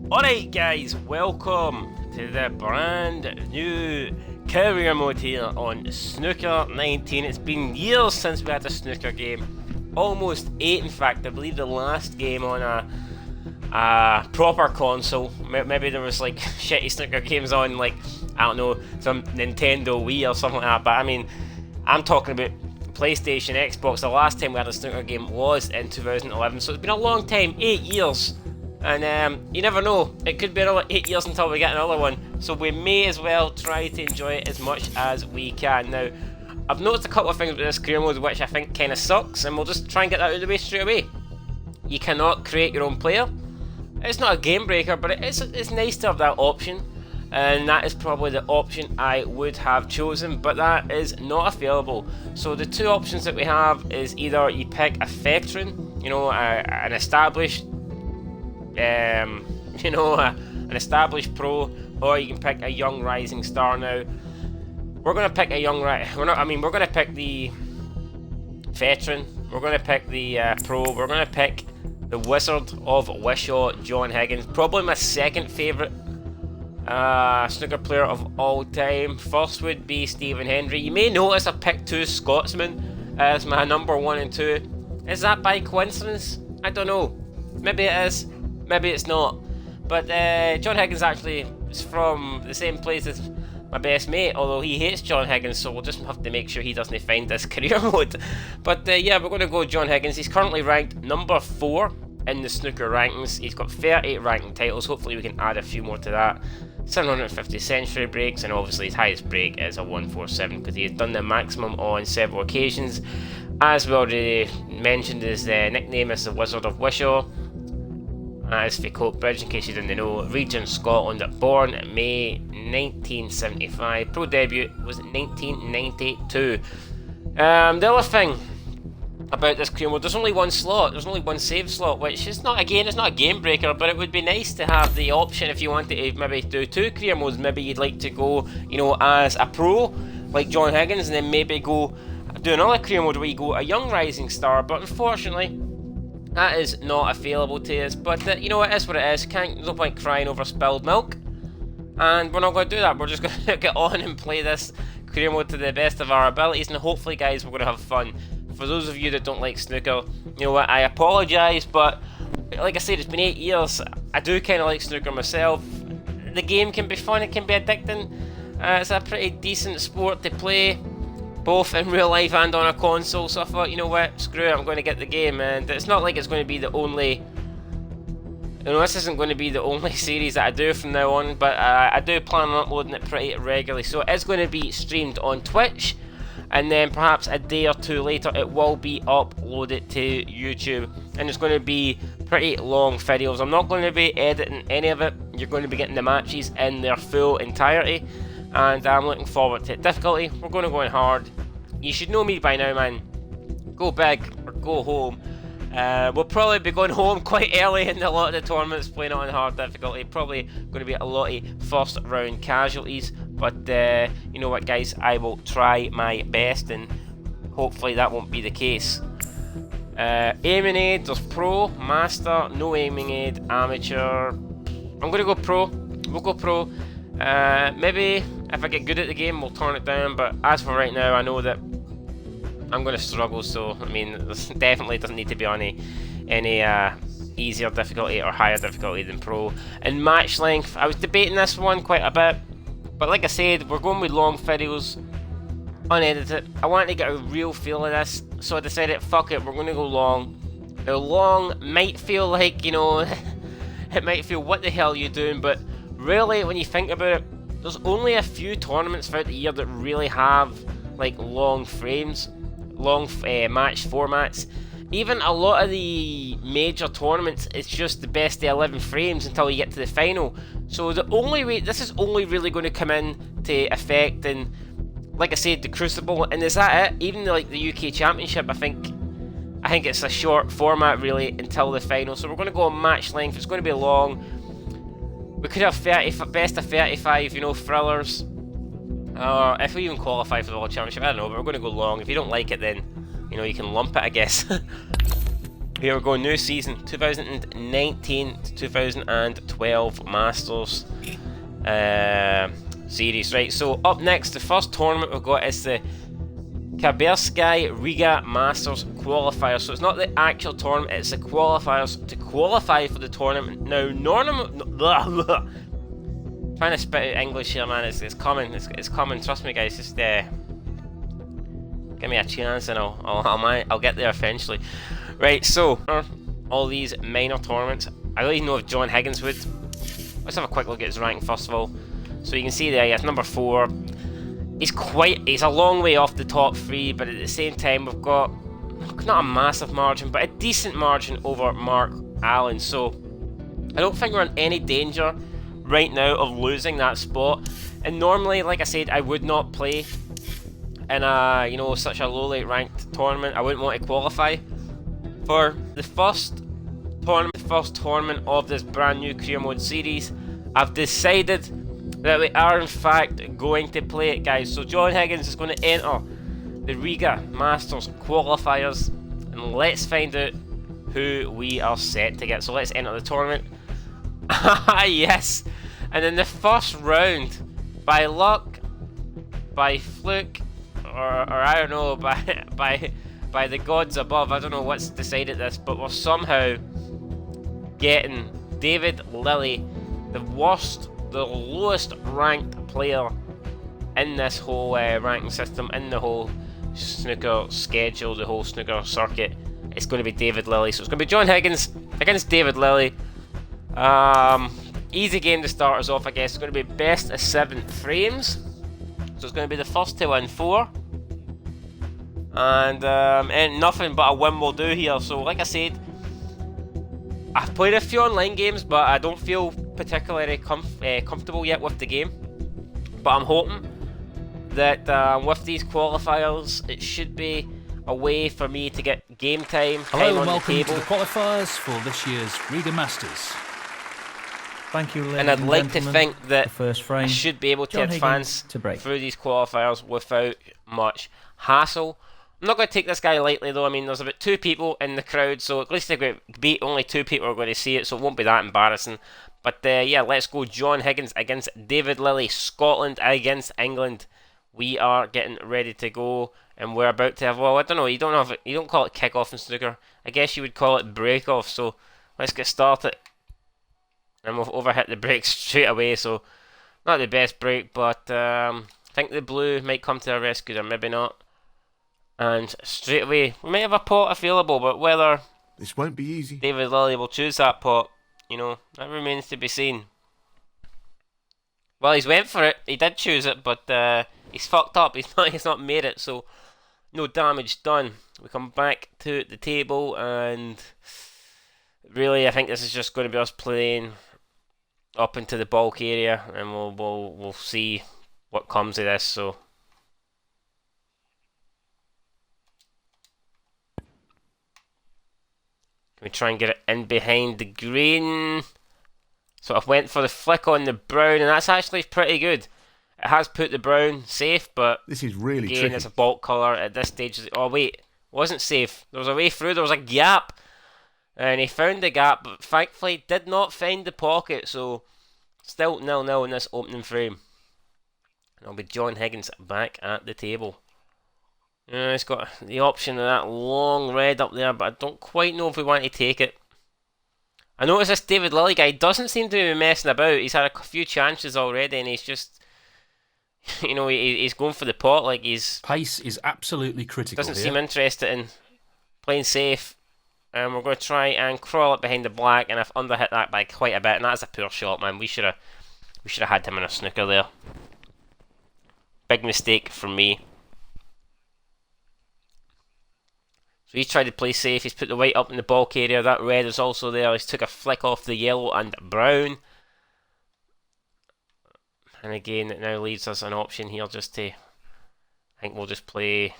Alright guys, welcome to the brand new career mode here on Snooker 19. It's been years since we had a snooker game. Almost 8 in fact. I believe the last game on a proper console. Maybe there was like shitty snooker games on like, I don't know, some Nintendo Wii or something like that. But I mean, I'm talking about PlayStation, Xbox. The last time we had a snooker game was in 2011. So it's been a long time, 8 years. And you never know, it could be another 8 years until we get another one, so we may as well try to enjoy it as much as we can. Now, I've noticed a couple of things with this career mode which I think kind of sucks, and we'll just try and get that out of the way straight away. You cannot create your own player. It's not a game breaker, but it's nice to have that option, and that is probably the option I would have chosen, but that is not available. So the two options that we have is either you pick a veteran, you know, an established an established pro, or you can pick a young rising star. Now, we're gonna pick a young we're gonna pick the veteran. We're gonna pick the pro. We're gonna pick the Wizard of WISHAW, John Higgins. Probably my second favourite snooker player of all time. First would be Stephen Hendry. You may notice I picked two Scotsmen as my number 1 and 2. Is that by coincidence? I don't know. Maybe it is. Maybe it's not, but John Higgins actually is from the same place as my best mate, although he hates John Higgins, so we'll just have to make sure he doesn't find this career mode. But yeah, we're going to go John Higgins. He's currently ranked number 4 in the snooker rankings. He's got 38 ranking titles. Hopefully we can add a few more to that. 750 century breaks, and obviously his highest break is a 147 because he has done the maximum on several occasions. As we already mentioned, his nickname is the Wizard of WISHAW. As for Coatbridge, in case you didn't know, region Scotland, born May 1975, pro debut was 1992. The other thing about this career mode, there's only one slot, there's only one save slot, which is not, again, it's not a game breaker, but it would be nice to have the option if you wanted to maybe do 2 career modes. Maybe you'd like to go, you know, as a pro, like John Higgins, and then maybe go do another career mode where you go a young rising star, but unfortunately, that is not available to us. But you know, it is what it is. No point crying over spilled milk, and we're not going to do that. We're just going to get on and play this career mode to the best of our abilities, and hopefully guys, we're going to have fun. For those of you that don't like snooker, you know what, I apologise, but like I said, it's been 8 years. I do kind of like snooker myself. The game can be fun, it can be addicting. It's a pretty decent sport to play, both in real life and on a console, so I thought, you know what, screw it, I'm going to get the game. And it's not like it's going to be the only, you know, this isn't going to be the only series that I do from now on, but I do plan on uploading it pretty regularly, so it is going to be streamed on Twitch, and then perhaps a day or 2 later it will be uploaded to YouTube, and it's going to be pretty long videos. I'm not going to be editing any of it. You're going to be getting the matches in their full entirety, and I'm looking forward to it. Difficulty, we're going to go in hard. You should know me by now, man. Go big or go home. We'll probably be going home quite early in a lot of the tournaments, playing it on hard difficulty. Probably going to be a lot of first round casualties, but you know what guys, I will try my best, and hopefully that won't be the case. Aiming aid, there's pro, master, no aiming aid, amateur. I'm going to go pro. We'll go pro. Maybe if I get good at the game, we'll turn it down, but as for right now, I know that I'm going to struggle, so I mean, this definitely doesn't need to be on any easier difficulty or higher difficulty than pro. And match length, I was debating this one quite a bit, but like I said, we're going with long videos, unedited. I wanted to get a real feel of this, so I decided, fuck it, we're going to go long. Now, long might feel like, you know, it might feel, what the hell are you doing, but really, when you think about it, there's only a few tournaments throughout the year that really have like long frames, long match formats. Even a lot of the major tournaments, it's just the best of 11 frames until you get to the final. So the only way, this is only really going to come in to effect, and like I said, the Crucible, and is that it? Even like the UK Championship, I think it's a short format really until the final. So we're going to go on match length. It's going to be long. We could have 30, best of 35, you know, thrillers. Or if we even qualify for the World Championship, I don't know, but we're going to go long. If you don't like it, then, you know, you can lump it, I guess. Here we go, new season, 2019 to 2012 Masters series. Right, so up next, the first tournament we've got is the Kabersky Riga Masters qualifier. So it's not the actual tournament, it's the qualifiers to qualify for the tournament. Now, trying to spit out English here, man. It's coming. It's coming. Trust me, guys. Just give me a chance, and I'll get there eventually. Right. So all these minor tournaments. I don't even know if John Higgins would. Let's have a quick look at his ranking first of all. So you can see there, he's number 4. He's a long way off the top 3, but at the same time, we've got not a massive margin, but a decent margin over Mark Allen. So I don't think we're in any danger right now of losing that spot. And normally, like I said, I would not play in a such a lowly ranked tournament. I wouldn't want to qualify for the first tournament of this brand new career mode series. I've decided that we are in fact going to play it, guys. So John Higgins is going to enter the Riga Masters qualifiers, and let's find out who we are set to get. So let's enter the tournament. Yes. And in the first round, by luck, by fluke, or I don't know, by the gods above, I don't know what's decided this, but we're somehow getting David Lilly, the lowest ranked player in this whole ranking system, in the whole snooker schedule, the whole snooker circuit. It's going to be David Lilly. So it's going to be John Higgins against David Lilly. Easy game to start us off, I guess. It's going to be best of 7 frames. So it's going to be the first to win 4. And nothing but a win will do here. So like I said, I've played a few online games, but I don't feel particularly comfortable yet with the game. But I'm hoping that with these qualifiers, it should be a way for me to get game time Hello on and the table. welcome to the qualifiers for this year's Riga Masters. Thank you, ladies And I'd like to think that the first frame. I should be able to John advance Higgins to break. through these qualifiers without much hassle. I'm not going to take this guy lightly though. I mean, there's about 2 people in the crowd, so at least if we beat, only 2 people are going to see it, so it won't be that embarrassing. But yeah, let's go. John Higgins against David Lilly. Scotland against England. We are getting ready to go, and we're about to have, well, I don't know, you don't call it kick-off in snooker. I guess you would call it break-off, so let's get started. And we've overhit the brakes straight away, so not the best break, but I think the blue might come to our rescue there, maybe not. And straight away, we might have a pot available, but whether this won't be easy. David Lilly will choose that pot, that remains to be seen. Well, he's went for it. He did choose it, but he's fucked up. He's not made it, so no damage done. We come back to the table, and really, I think this is just going to be us playing up into the bulk area, and we'll see what comes of this. So. Can we try and get it in behind the green? So I went for the flick on the brown, and that's actually pretty good. It has put the brown safe, but This is really again, tricky. it's a bulk colour at this stage. Oh wait, wasn't safe. There was a way through, there was a gap. And he found the gap, but thankfully did not find the pocket, so still 0-0 in this opening frame. And it'll be John Higgins back at the table. He's got the option of that long red up there, but I don't quite know if we want to take it. I notice this David Lilly guy doesn't seem to be messing about. He's had a few chances already, and he's just, he's going for the pot like he's... Pace is absolutely critical Doesn't here. seem interested in playing safe. And we're going to try and crawl up behind the black, and I've underhit that by quite a bit, and that's a poor shot, man. We should have had him in a snooker there. Big mistake from me. So he's tried to play safe. He's put the white up in the bulk area. That red is also there. He's took a flick off the yellow and brown. And again, it now leaves us an option here just to... I think we'll just play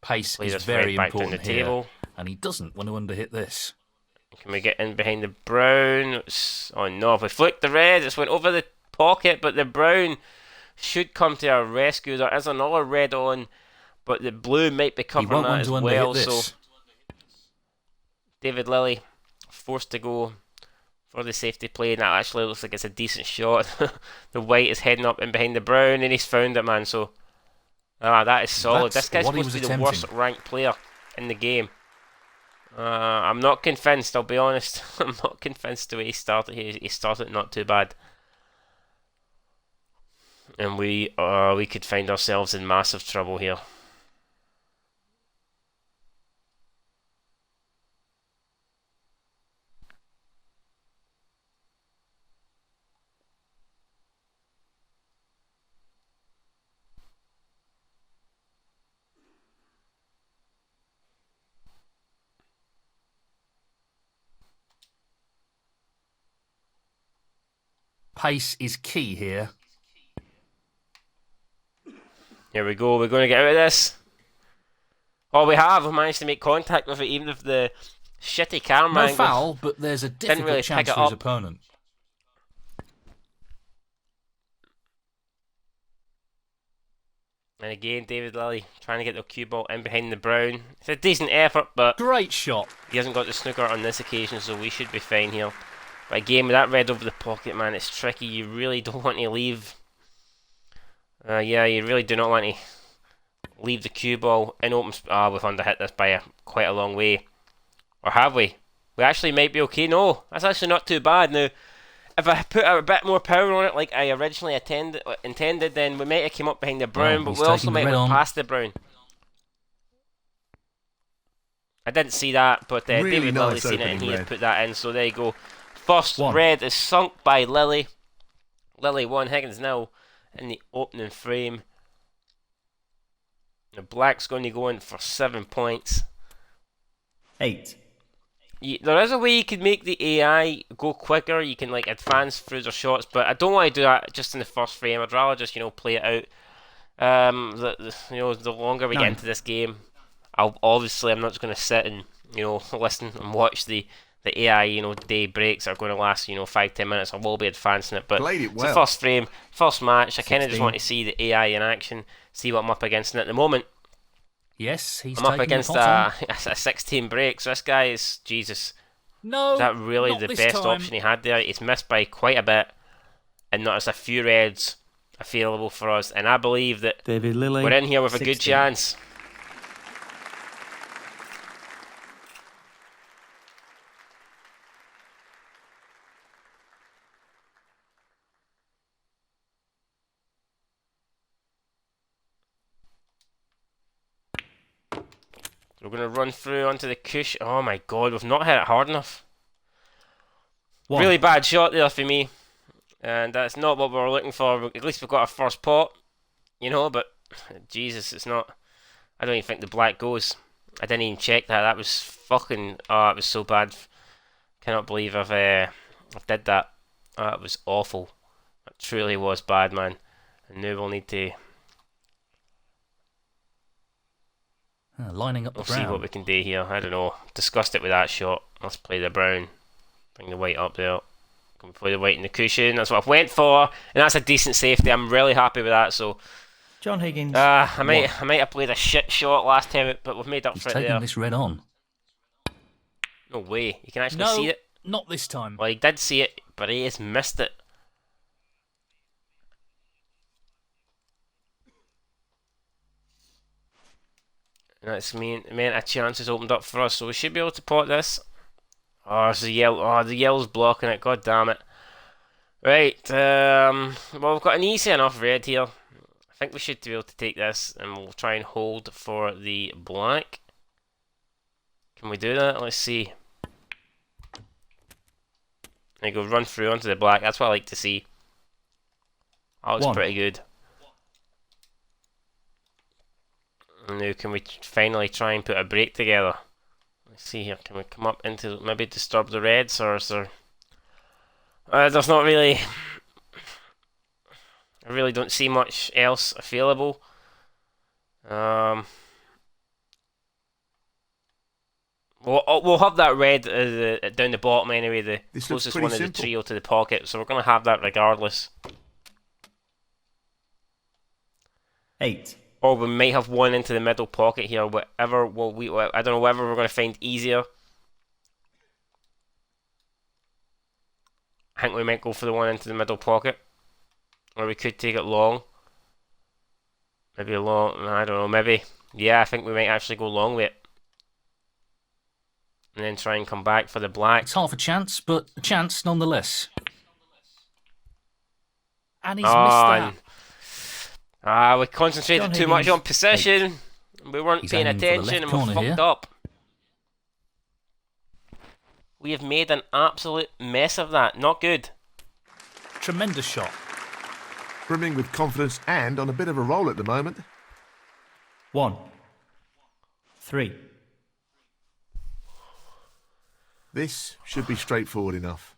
Pace is this very red back down the important here, table. and he doesn't want to underhit this. Can we get in behind the brown? Oh no, if we flicked the red, it's went over the pocket, but the brown should come to our rescue. There is another red on, but the blue might be He covering won't that want as to well, underhit so this. David Lilly forced to go for the safety play, and that actually looks like it's a decent shot. The white is heading up in behind the brown, and he's found it, man. So, that is solid. This guy's supposed to be the worst ranked player in the game. I'm not convinced, I'll be honest. I'm not convinced the way he started. He started not too bad. And we could find ourselves in massive trouble here. Pace is key here. Here we go, we're going to get out of this. Oh, we have. We managed to make contact with it, even if the shitty camera angle. No foul, but there's a difficult chance for his opponent. And again, David Lilly trying to get the cue ball in behind the brown. It's a decent effort, but great shot. He hasn't got the snooker on this occasion, so we should be fine here. But again, with that red over the pocket, man, it's tricky. You really don't want to leave. Yeah, you really do not want to leave the cue ball in open. We've underhit this by quite a long way. Or have we? We actually might be okay. No, that's actually not too bad. Now, if I put a bit more power on it, like I originally intended, then we might have come up behind the brown, but we also might have went past the brown. I didn't see that, but really David Lilly seen it, and he had put that in. So there you go. First red is sunk by Lilly. Lilly 1, Higgins 0 in the opening frame. The black's going to go in for 7 points. 8. There is a way you can make the AI go quicker. You can like advance through their shots, but I don't want to do that just in the first frame. I'd rather just play it out. The longer we get into this game, I'm not just going to sit and listen and watch the AI day breaks are going to last 5-10 minutes. I will be advancing it, but it's the first frame, first match. I kind of just want to see the AI in action, see what I'm up against, and at the moment, yes, I'm up against a 16 break. So this guy is Jesus. No, is that really the best option he had there? He's missed by quite a bit, and there's a few reds available for us, and I believe that David Lilly, we're in here with 16. a good chance. We're going to run through onto the cushion. Oh my god, we've not hit it hard enough. Really bad shot there for me. And that's not what we were looking for. At least we've got our first pot. But Jesus, it's not. I don't even think the black goes. I didn't even check that. That was fucking. Oh, it was so bad. Cannot believe I've did that. It was awful. It truly was bad, man. And now we'll need to. Lining up the brown. We'll see what we can do here. I don't know. Discussed it with that shot. Let's play the brown. Bring the white up there. Can we play the white in the cushion? That's what I went for, and that's a decent safety. I'm really happy with that. So, John Higgins. I might have played a shit shot last time, but we've made up for it there. He's taking this red on. No way. You can actually see it. Not this time. Well, he did see it, but he has missed it. That's meant a chance has opened up for us, so we should be able to pot this. Oh, it's the yellow. Oh, the yellow's blocking it. God damn it. Right. Well, we've got an easy enough red here. I think we should be able to take this, and we'll try and hold for the black. Can we do that? Let's see. There you go. Run through onto the black. That's what I like to see. That looks pretty good. Now, can we finally try and put a break together? Let's see here. Can we come up into maybe disturb the reds, or is there? There's not really. I really don't see much else available. We'll have that red down the bottom anyway. The closest one is the trio to the pocket, so we're going to have that regardless. 8. Or we might have one into the middle pocket here. Whatever. I don't know whether we're going to find easier I think we might go for the one into the middle pocket. Or we could take it long. Maybe a long, I don't know, maybe. Yeah, I think we might actually go long with it. And then try and come back for the black. It's half a chance, but a chance nonetheless. And he's missed that. We concentrated too much on possession. We weren't paying attention and we fucked up. We have made an absolute mess of that. Not good. Tremendous shot. Brimming with confidence and on a bit of a roll at the moment. 1, 3. This should be straightforward enough.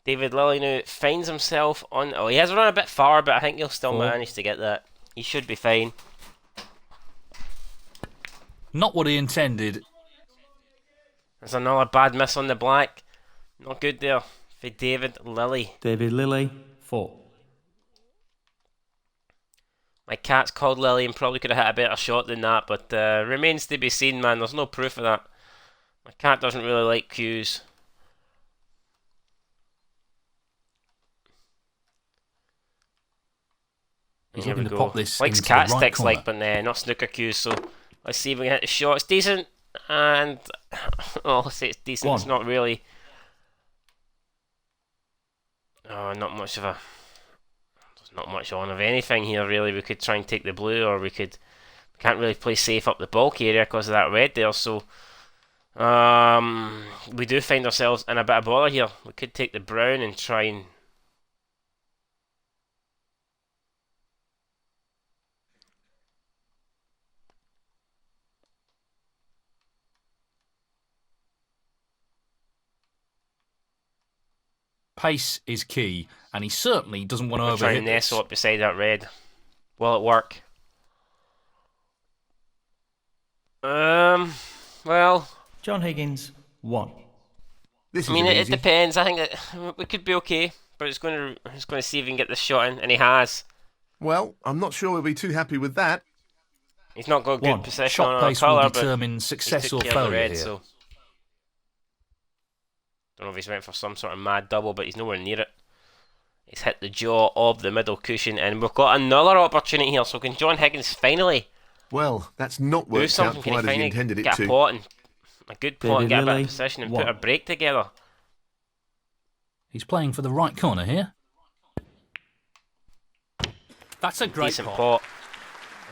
David Lilley now finds himself on... Oh, he has run a bit far, but I think he'll still manage to get that. He should be fine. Not what he intended. There's another bad miss on the black. Not good there for David Lilley. David Lilley, 4. My cat's called Lily and probably could have hit a better shot than that, but remains to be seen, man. There's no proof of that. My cat doesn't really like cues. He's Here we looking to go. pop this Likes into cat the right sticks, corner. like, but not snooker cues. So let's see if we can hit the shot. It's decent, and I'll say it's decent. 1. It's not really. Oh, not much of a. There's not much on of anything here, really. We could try and take the blue, or we could. We can't really play safe up the bulk area because of that red there. So we do find ourselves in a bit of bother here. We could take the brown and try and. Pace is key, and he certainly doesn't want to Try overhit and this. nestle up beside that red. Will it work? Well, John Higgins, 1. This is I mean, it easy. depends. I think that we could be okay, but it's going to see if he can get this shot in, and he has. Well, I'm not sure we'll be too happy with that. He's not got good 1. possession Shot on our pace will colour, but determine he success took or care of the failure red, here. so don't know if he's went for some sort of mad double, but he's nowhere near it. He's hit the jaw of the middle cushion, and we've got another opportunity here. So can John Higgins finally Well, that's not do worked out something? Can he quite as he finally intended it get a to. pot and a good pot and David get a bit Lilley, of possession and 1. put a break together? He's playing for the right corner here. That's a great Decent pot. pot,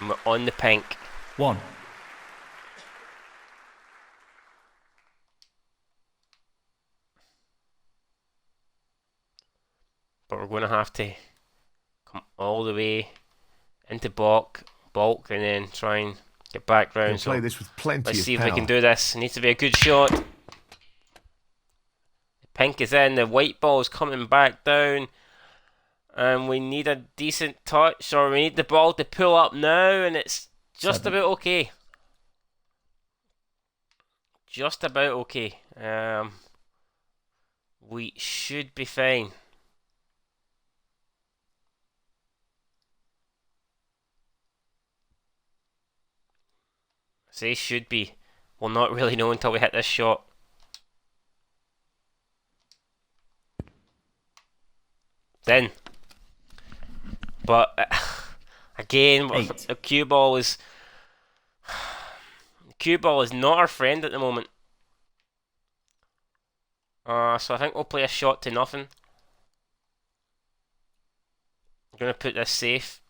and we're on the pink. 1. But we're going to have to come all the way into bulk, and then try and get back He'll round. So play this with plenty let's of see power. if we can do this. It needs to be a good shot. The pink is in, the white ball is coming back down. And we need a decent touch, or we need the ball to pull up now, and it's just 7. about okay. Just about okay. We should be fine. Say should be. We'll not really know until we hit this shot. Then. But again, 8. the cue ball is not our friend at the moment. So I think we'll play a shot to nothing. I'm gonna put this safe,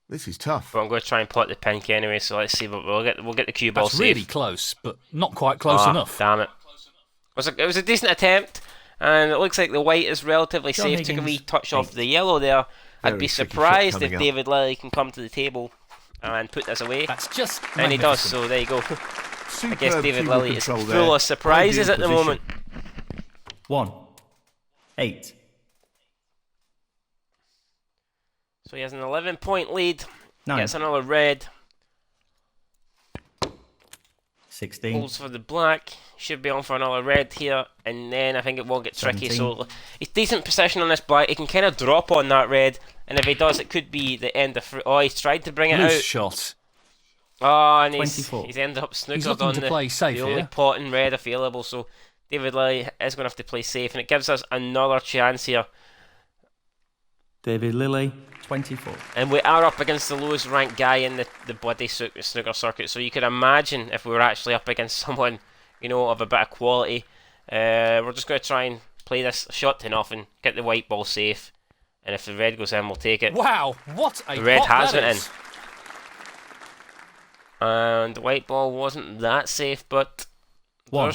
This is tough. but I'm gonna try and pot the pink anyway. So let's see. But we'll get the cue ball That's safe. really close, but not quite close enough. Damn it! It was a decent attempt, and it looks like the white is relatively John safe. Took a wee Higgins, touch off 8. the yellow there. I'd Very be tricky shot surprised if coming up. David Lilley can come to the table and put this away. That's just And he does, magnificent. so there you go. I guess Superb David cue Lilley is control full there. of surprises Ideal at the position. moment. 1. 8. So he has an 11-point lead. 9. Gets another red. 16. Pulls for the black. Should be on for another red here. And then I think it will get tricky. 17. So he's decent position on this black. He can kind of drop on that red. And if he does, it could be the end of... Oh, he's tried to bring it Loose out. shot. Oh, and 24. he's ended up He's snookered looking on to play safe the only here. pot in red available, so David Lilly is going to have to play safe, and it gives us another chance here. David Lilly, 24. And we are up against the lowest ranked guy in the bloody snooker circuit, so you could imagine if we were actually up against someone, of a bit of quality. We're just going to try and play this shot to nothing, get the white ball safe, and if the red goes in, we'll take it. What a The red pot has that went in. is. And the white ball wasn't that safe, but 1.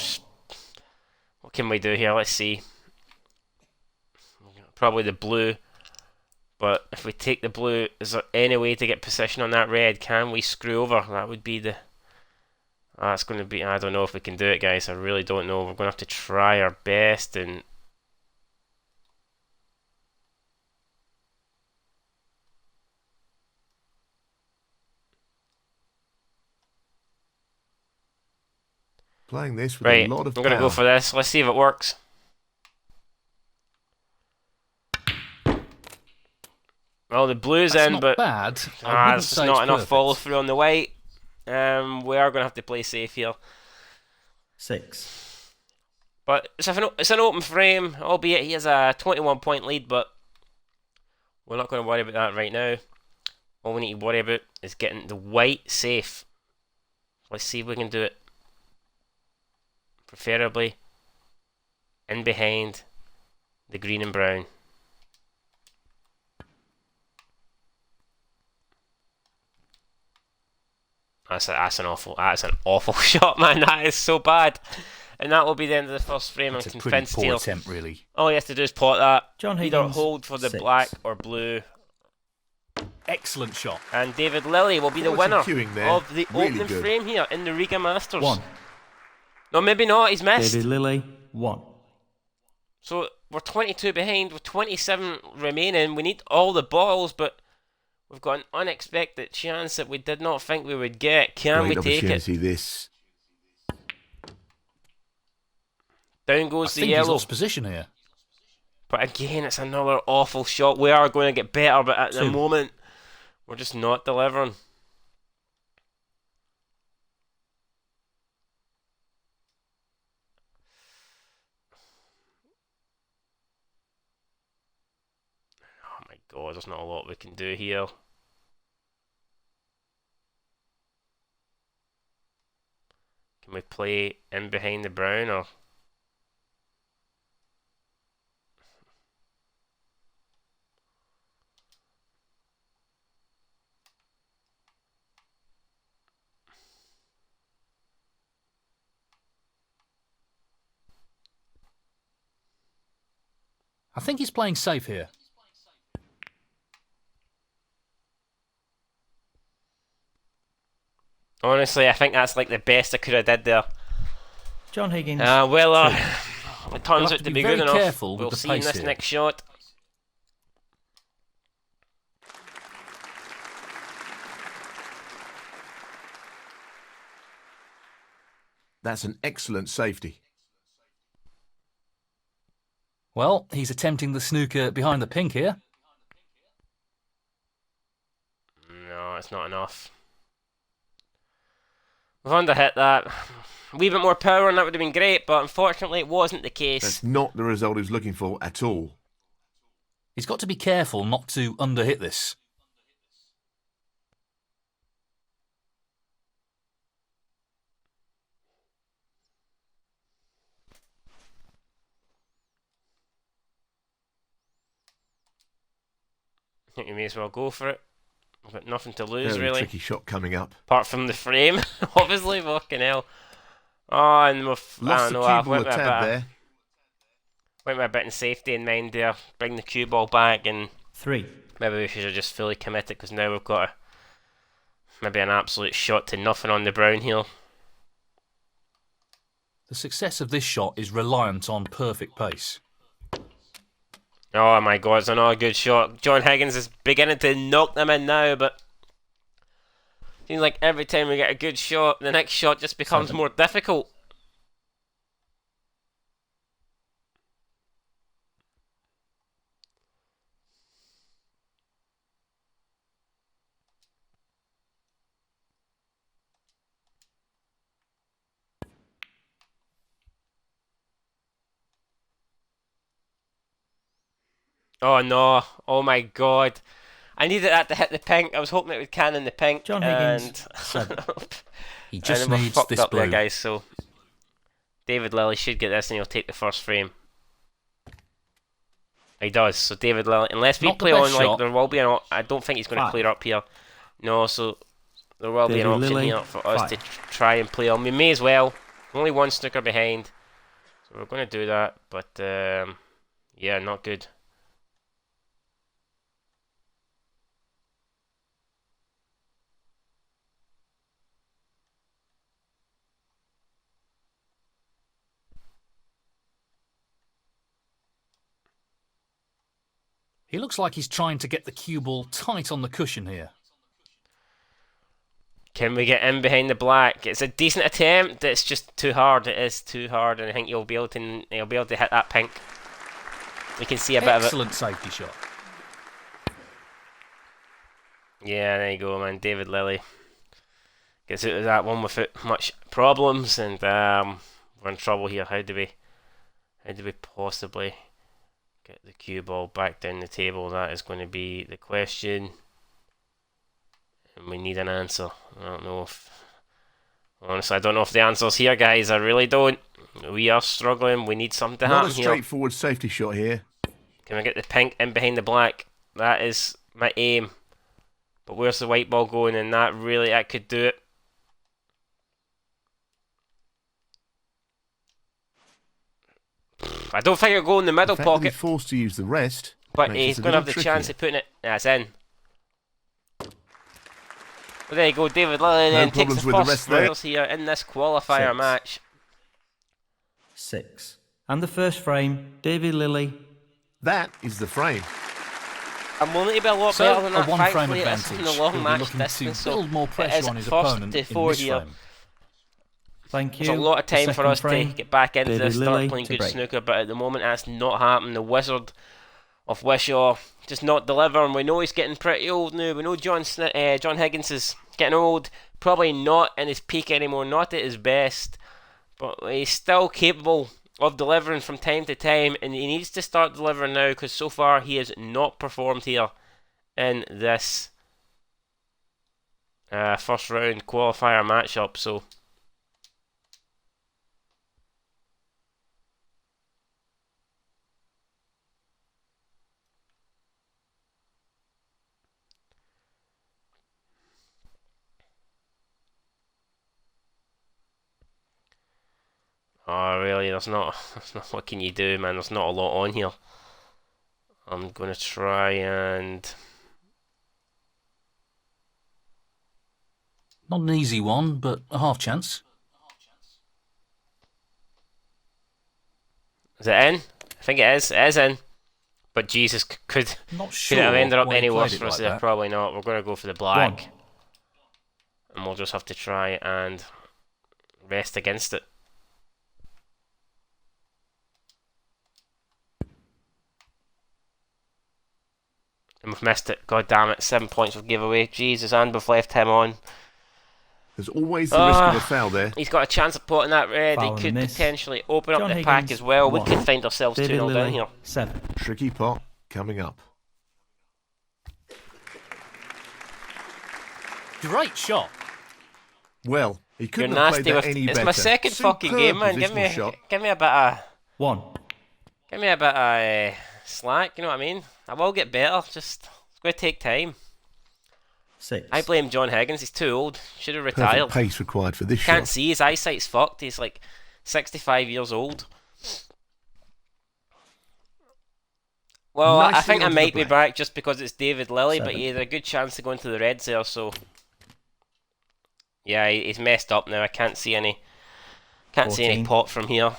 what can we do here? Let's see. Probably the blue. But if we take the blue, is there any way to get position on that red? Can we screw over? That would be the... that's going to be... I don't know if we can do it, guys. I really don't know. We're going to have to try our best and... Playing this with Right, a lot I'm of going to go power. for this. Let's see if it works. Well, the blue's That's in, not but bad. I wouldn't it's just say not it's enough perfect. follow through on the white. We are going to have to play safe here. 6. But it's an open frame, albeit he has a 21-point lead, but we're not going to worry about that right now. All we need to worry about is getting the white safe. Let's see if we can do it. Preferably in behind the green and brown. That's an awful shot, man. That is so bad. And that will be the end of the first frame. It's I'm a pretty convinced poor he'll... attempt, really. All he has to do is pot that. John Either Higgins, hold for the 6. black or blue. Excellent shot. And David Lilly will be the Quality winner queuing there. of the Really opening good. frame here in the Riga Masters. 1. No, maybe not. He's missed. David Lilly, 1. So we're 22 behind with 27 remaining. We need all the balls, but we've got an unexpected chance that we did not think we would get. Can we Great take it? opportunity, this. Down I goes the think he's yellow. lost position here. But again, it's another awful shot. We are going to get better, but at the 2. moment, we're just not delivering. Oh my god, there's not a lot we can do here. Can we play in behind the brown or... I think he's playing safe here. Honestly, I think that's like the best I could have did there. John Higgins, It turns You'll have out to to be be very good enough. careful with We'll the see in pace this here. next shot. That's an excellent safety. Well, he's attempting the snooker behind the pink here. No, it's not enough. We've underhit that. A wee bit more power and that would have been great, but unfortunately it wasn't the case. That's not the result he was looking for at all. He's got to be careful not to underhit this. I think you may as well go for it. We've got nothing to lose, Very really. tricky shot coming up. Apart from the frame, obviously. Fucking hell. Oh, and we've... I Lost don't the know, cue I've ball a tad there. went with a bit of safety in mind there. Bring the cue ball back and 3. maybe we should have just fully committed because now we've got maybe an absolute shot to nothing on the brown here. The success of this shot is reliant on perfect pace. Oh my god, it's another good shot. John Higgins is beginning to knock them in now, but seems like every time we get a good shot, the next shot just becomes 7. more difficult. Oh no! Oh my god! I needed that to hit the pink. I was hoping it would cannon the pink. John Higgins, 7. He And just we're needs fucked this up there, blue. guys. So David Lilly should get this, and he'll take the first frame. He does. So David Lilly, unless we Not the play on best like shot. there will be an. I don't think he's going to 5. clear up here. No, so there will be an David option Lilly, here for us 5. to try and play on. We may as well. Only one snooker behind, so we're going to do that. But yeah, not good. He looks like he's trying to get the cue ball tight on the cushion here. Can we get in behind the black? It's a decent attempt. It's just too hard. It is too hard, and I think he'll be able to hit that pink. We can see a bit of it. Excellent safety shot. Yeah, there you go, man. David Lilly gets out of that one without much problems, and we're in trouble here. How do we possibly get the cue ball back down the table? That is going to be the question, and we need an answer. I don't know if, honestly, I don't know if the answer's here, guys. I really don't. We are struggling. We need something to Not happen a here. straightforward safety shot here. Can I get the pink in behind the black? That is my aim. But where's the white ball going? And that could do it. I don't think it'll go in the middle Effectively pocket. forced to use the rest. But makes he's this a going to have little the chance trickier. of putting it. That's in. Well, there you go, David Lilly then takes problems the with the first rest there. scores here in this qualifier 6. match. 6. And the first frame, David Lilly. That is the frame. I'm willing to be a lot So, better than a that. one-frame Thankfully, it's advantage. in the long He'll be match looking distance, to so build more it pressure is on his first opponent to in 4 this here. frame. Thank you. There's a lot of The time for second us frame, to get back into David this, start Lilly playing to good break. snooker, but at the moment that's not happening. The Wizard of WISHAW just not delivering. We know he's getting pretty old now. We know John Higgins is getting old. Probably not in his peak anymore, not at his best. But he's still capable of delivering from time to time, and he needs to start delivering now, because so far he has not performed here in this first round qualifier matchup. So oh really, there's not what can you do, man? There's not a lot on here. I'm gonna try and Not an easy one, but a half chance. is it in? I think it is. It is in. But Jesus, could Not it sure. have ended up why he any played worse it for us like there? that. Probably not. We're going to go for the black. 1. And we'll just have to try and rest against it. And we've missed it. God damn it. 7 points we've given away. Jesus, and we've left him on. There's always the risk of a foul there. He's got a chance of potting that red. Foul He could and miss. potentially open up John the pack Higgins, as well. We 1. could find ourselves David 2-0 down Lilly, here. 7. Tricky pot coming up. Great shot. Well, he You're couldn't have nasty played with that any it's better. my second fucking Superb game, man. Give positional me shot. a bit of 1. slack, you know what I mean? I will get better, just it's going to take time. 6. I blame John Higgins, he's too old, should have Perfect retired. pace required for this Can't shot. see, his eyesight's fucked, he's like 65 years old. Well, I Nicely think I onto the might be black. back just because it's David Lilly, but 7. he had a good chance to go into the reds there, so... Yeah, he's messed up now, I can't see any 14. pot from here.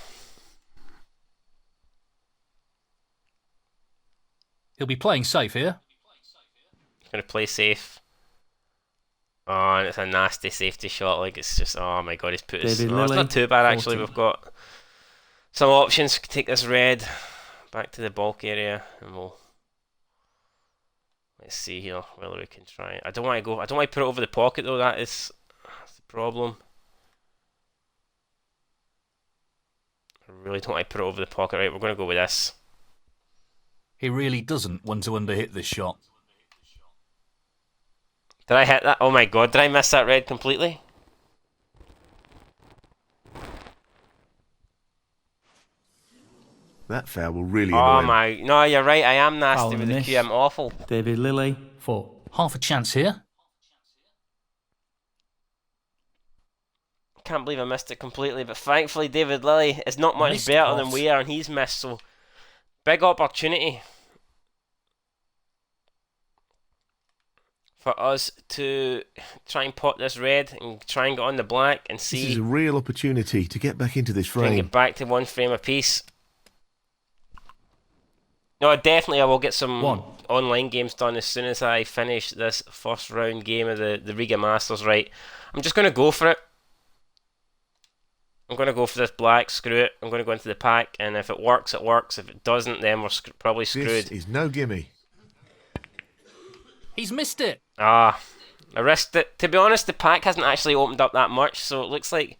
He'll be playing safe here. He's going to play safe. Oh, and it's a nasty safety shot. Like, it's just, oh my god, he's put his. David No, it's Lilly, not too bad actually. 14. We've got some options. We can take this red back to the bulk area, and we'll. Let's see here whether we can try. I don't want to go. I don't want to put it over the pocket though. That's the problem. I really don't want to put it over the pocket. Right, we're going to go with this. He really doesn't want to underhit this shot. Did I hit that? Oh my god, did I miss that red completely? That foul will really Oh annoy him. my... No, you're right, I am nasty Foul with and the miss. cue, I'm awful. David Lilly, 4. Half a chance here. Can't believe I missed it completely, but thankfully David Lilly is not much Missed better pot. than we are, and he's missed, so... Big opportunity for us to try and pot this red and try and get on the black and This is see a real opportunity to get back into this if we can frame. get back to one frame apiece. No, definitely I will get some online games done as soon as I finish this first round game of the Riga Masters. Right, I'm just going to go for it. I'm going to go for this black, screw it. I'm going to go into the pack, and if it works, it works. If it doesn't, then we're probably screwed. This is no gimme. He's missed it. Ah, I risked it. To be honest, the pack hasn't actually opened up that much, so it looks like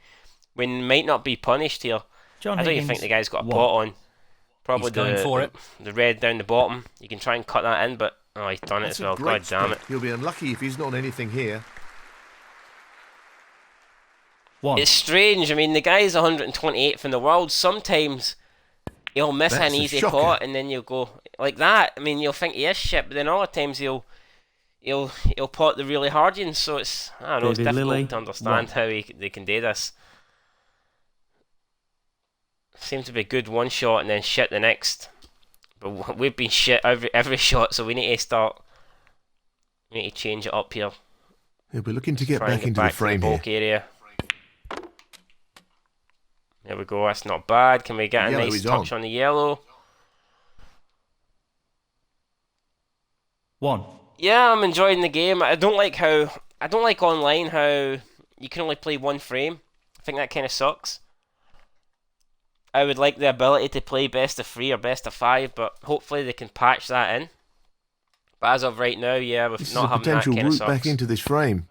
we might not be punished here. John I don't even Higgins, think the guy's got a 1. pot on. Probably He's going for it. the red down the bottom. You can try and cut that in, but oh, he's done it That's as a well. great God damn it. spin. He'll be unlucky if he's not on anything here. 1. It's strange. I mean, the guy's 128th in the world. Sometimes he'll miss That's an a easy shocker. pot, and then you'll go like that. I mean, you'll think he is shit, but then other times he'll pot the really hard ones. So it's, I don't know, it's David difficult Lilly, to understand 1. how they can do this. Seems to be good one shot and then shit the next. But we've been shit every shot, so we need to start. We need to change it up here. He'll be looking to get Try and back into the frame to the here. bulk area. There we go, that's not bad. Can we get a Yellow nice is touch on the yellow? 1. Yeah, I'm enjoying the game. I don't like online how you can only play one frame. I think that kind of sucks. I would like the ability to play best of 3 or best of 5, but hopefully they can patch that in. But as of right now, yeah, with This is not a having that potential kind of route sucks. back into this frame.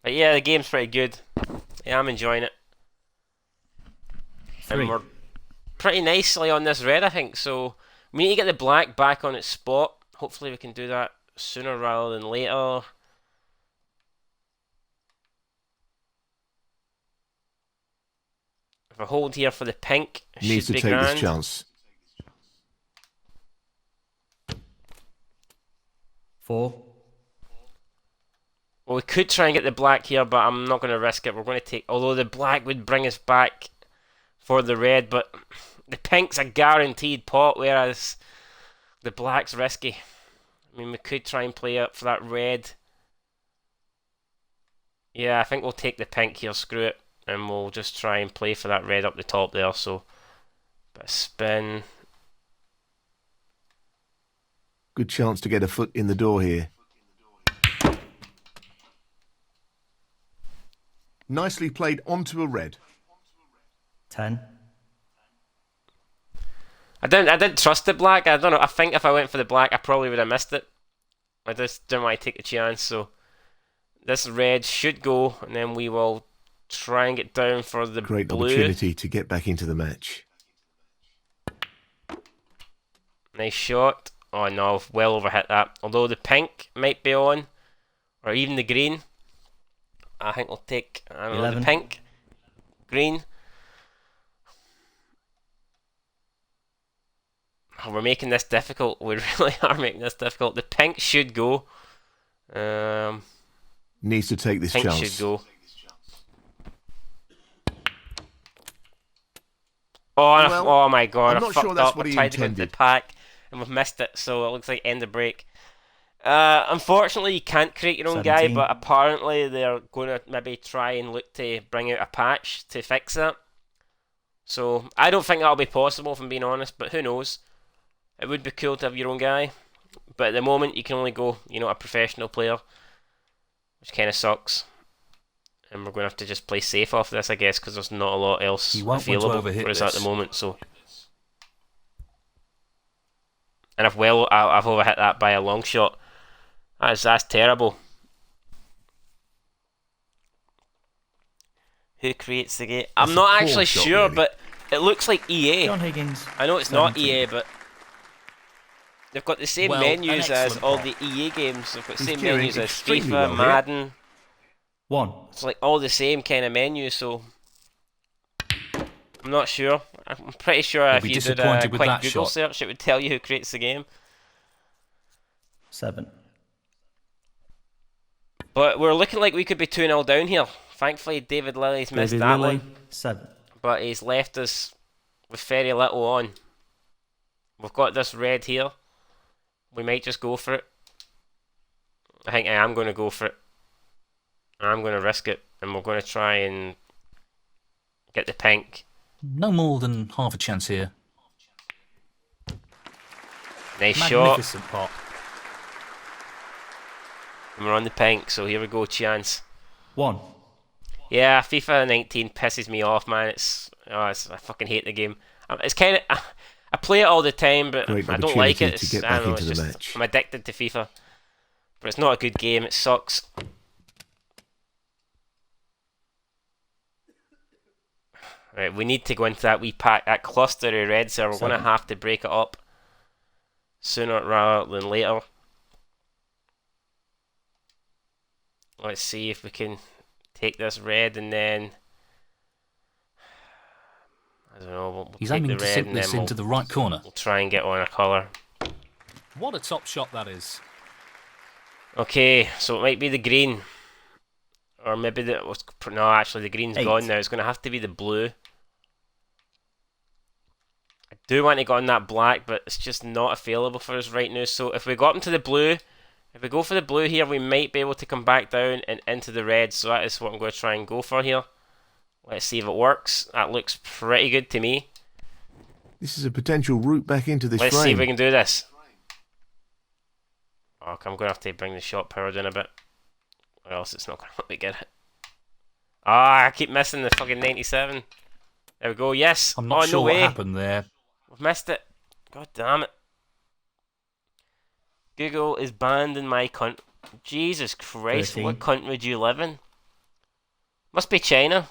But yeah, the game's pretty good. Yeah, I'm enjoying it. 3. And we're pretty nicely on this red, I think. So we need to get the black back on its spot. Hopefully we can do that sooner rather than later. If I hold here for the pink, it Needs should to be take grand. this chance. 4. Well, we could try and get the black here, but I'm not going to risk it. We're going to take... Although the black would bring us back for the red, but the pink's a guaranteed pot, whereas the black's risky. I mean, we could try and play up for that red. Yeah, I think we'll take the pink here, screw it. And we'll just try and play for that red up the top there, so... Bit of spin. Good chance to get a foot in the door here. Nicely played onto a red. 10. I didn't trust the black. I don't know. I think if I went for the black, I probably would have missed it. I just didn't want to take the chance. So this red should go, and then we will try and get down for the Great blue. opportunity to get back into the match. Nice shot. Oh no, I've well overhit that. Although the pink might be on, or even the green. I think we'll take, I don't know, 11. the pink, green. Oh, we're making this difficult. We really are making this difficult. The pink should go. Needs to take this Pink chance. should go. Oh, Well, oh my god, I'm I not fucked sure that's up. what I he tried to go into the intended. pack and we've missed it, so it looks like end of break. Unfortunately, you can't create your own guy, 17. but apparently they're going to maybe try and look to bring out a patch to fix that. So, I don't think that'll be possible, if I'm being honest, but who knows. It would be cool to have your own guy, but at the moment you can only go, you know, a professional player, which kind of sucks. And we're going to have to just play safe off this, I guess, because there's not a lot else You won't want to available overhit for us at the this. moment. So, and I've overhit that by a long shot. That's terrible. Who creates the game? I'm That's a not poor actually shot, sure, really. but It looks like EA. John Higgins. I know it's not 17. EA, but they've got the same Well, menus an as excellent all pot. the EA games. They've got the He's same queuing menus as extremely FIFA, well here. Madden. 1. It's like all the same kind of menus, so I'm not sure. I'm pretty sure He'll if be you did a disappointed with quick that Google shot. search, it would tell you who creates the game. 7. But we're looking like we could be 2-0 down here. Thankfully, David Lilly's missed David that Lilly. one, 7. but he's left us with very little on. We've got this red here. We might just go for it. I think I am going to go for it. I'm going to risk it, and we're going to try and get the pink. No more than half a chance here. Nice shot. Magnificent pot. And we're on the pink, so here we go, chance. 1. Yeah, FIFA 19 pisses me off, man. I fucking hate the game. It's kind of, I play it all the time, but Great I don't like it. opportunity to It's, get I back don't know, into it's the just, match. I'm addicted to FIFA, but it's not a good game. It sucks. Right, we need to go into that wee pack, that cluster of reds there. We're going to 7. have to break it up sooner rather than later. Let's see if we can take this red and then I don't know. We'll He's take aiming the to red sink and this then into the right corner. we'll try and get on a colour. What a top shot that is. Okay, so it might be the green, or maybe no. Actually, the green's 8. gone now. It's going to have to be the blue. I do want to go on that black, but it's just not available for us right now. So if we got into the blue, if we go for the blue here, we might be able to come back down and into the red. So that is what I'm going to try and go for here. Let's see if it works. That looks pretty good to me. This is a potential route back into this Let's frame. see if we can do this. Oh, I'm going to have to bring the shot power down a bit, or else it's not going to let me get it. Ah, I keep missing the fucking 97. There we go, yes! I'm not oh, sure no what way! happened there. We've missed it. God damn it. Google is banned in my country. Jesus Christ, 13. what country do you live in? Must be China.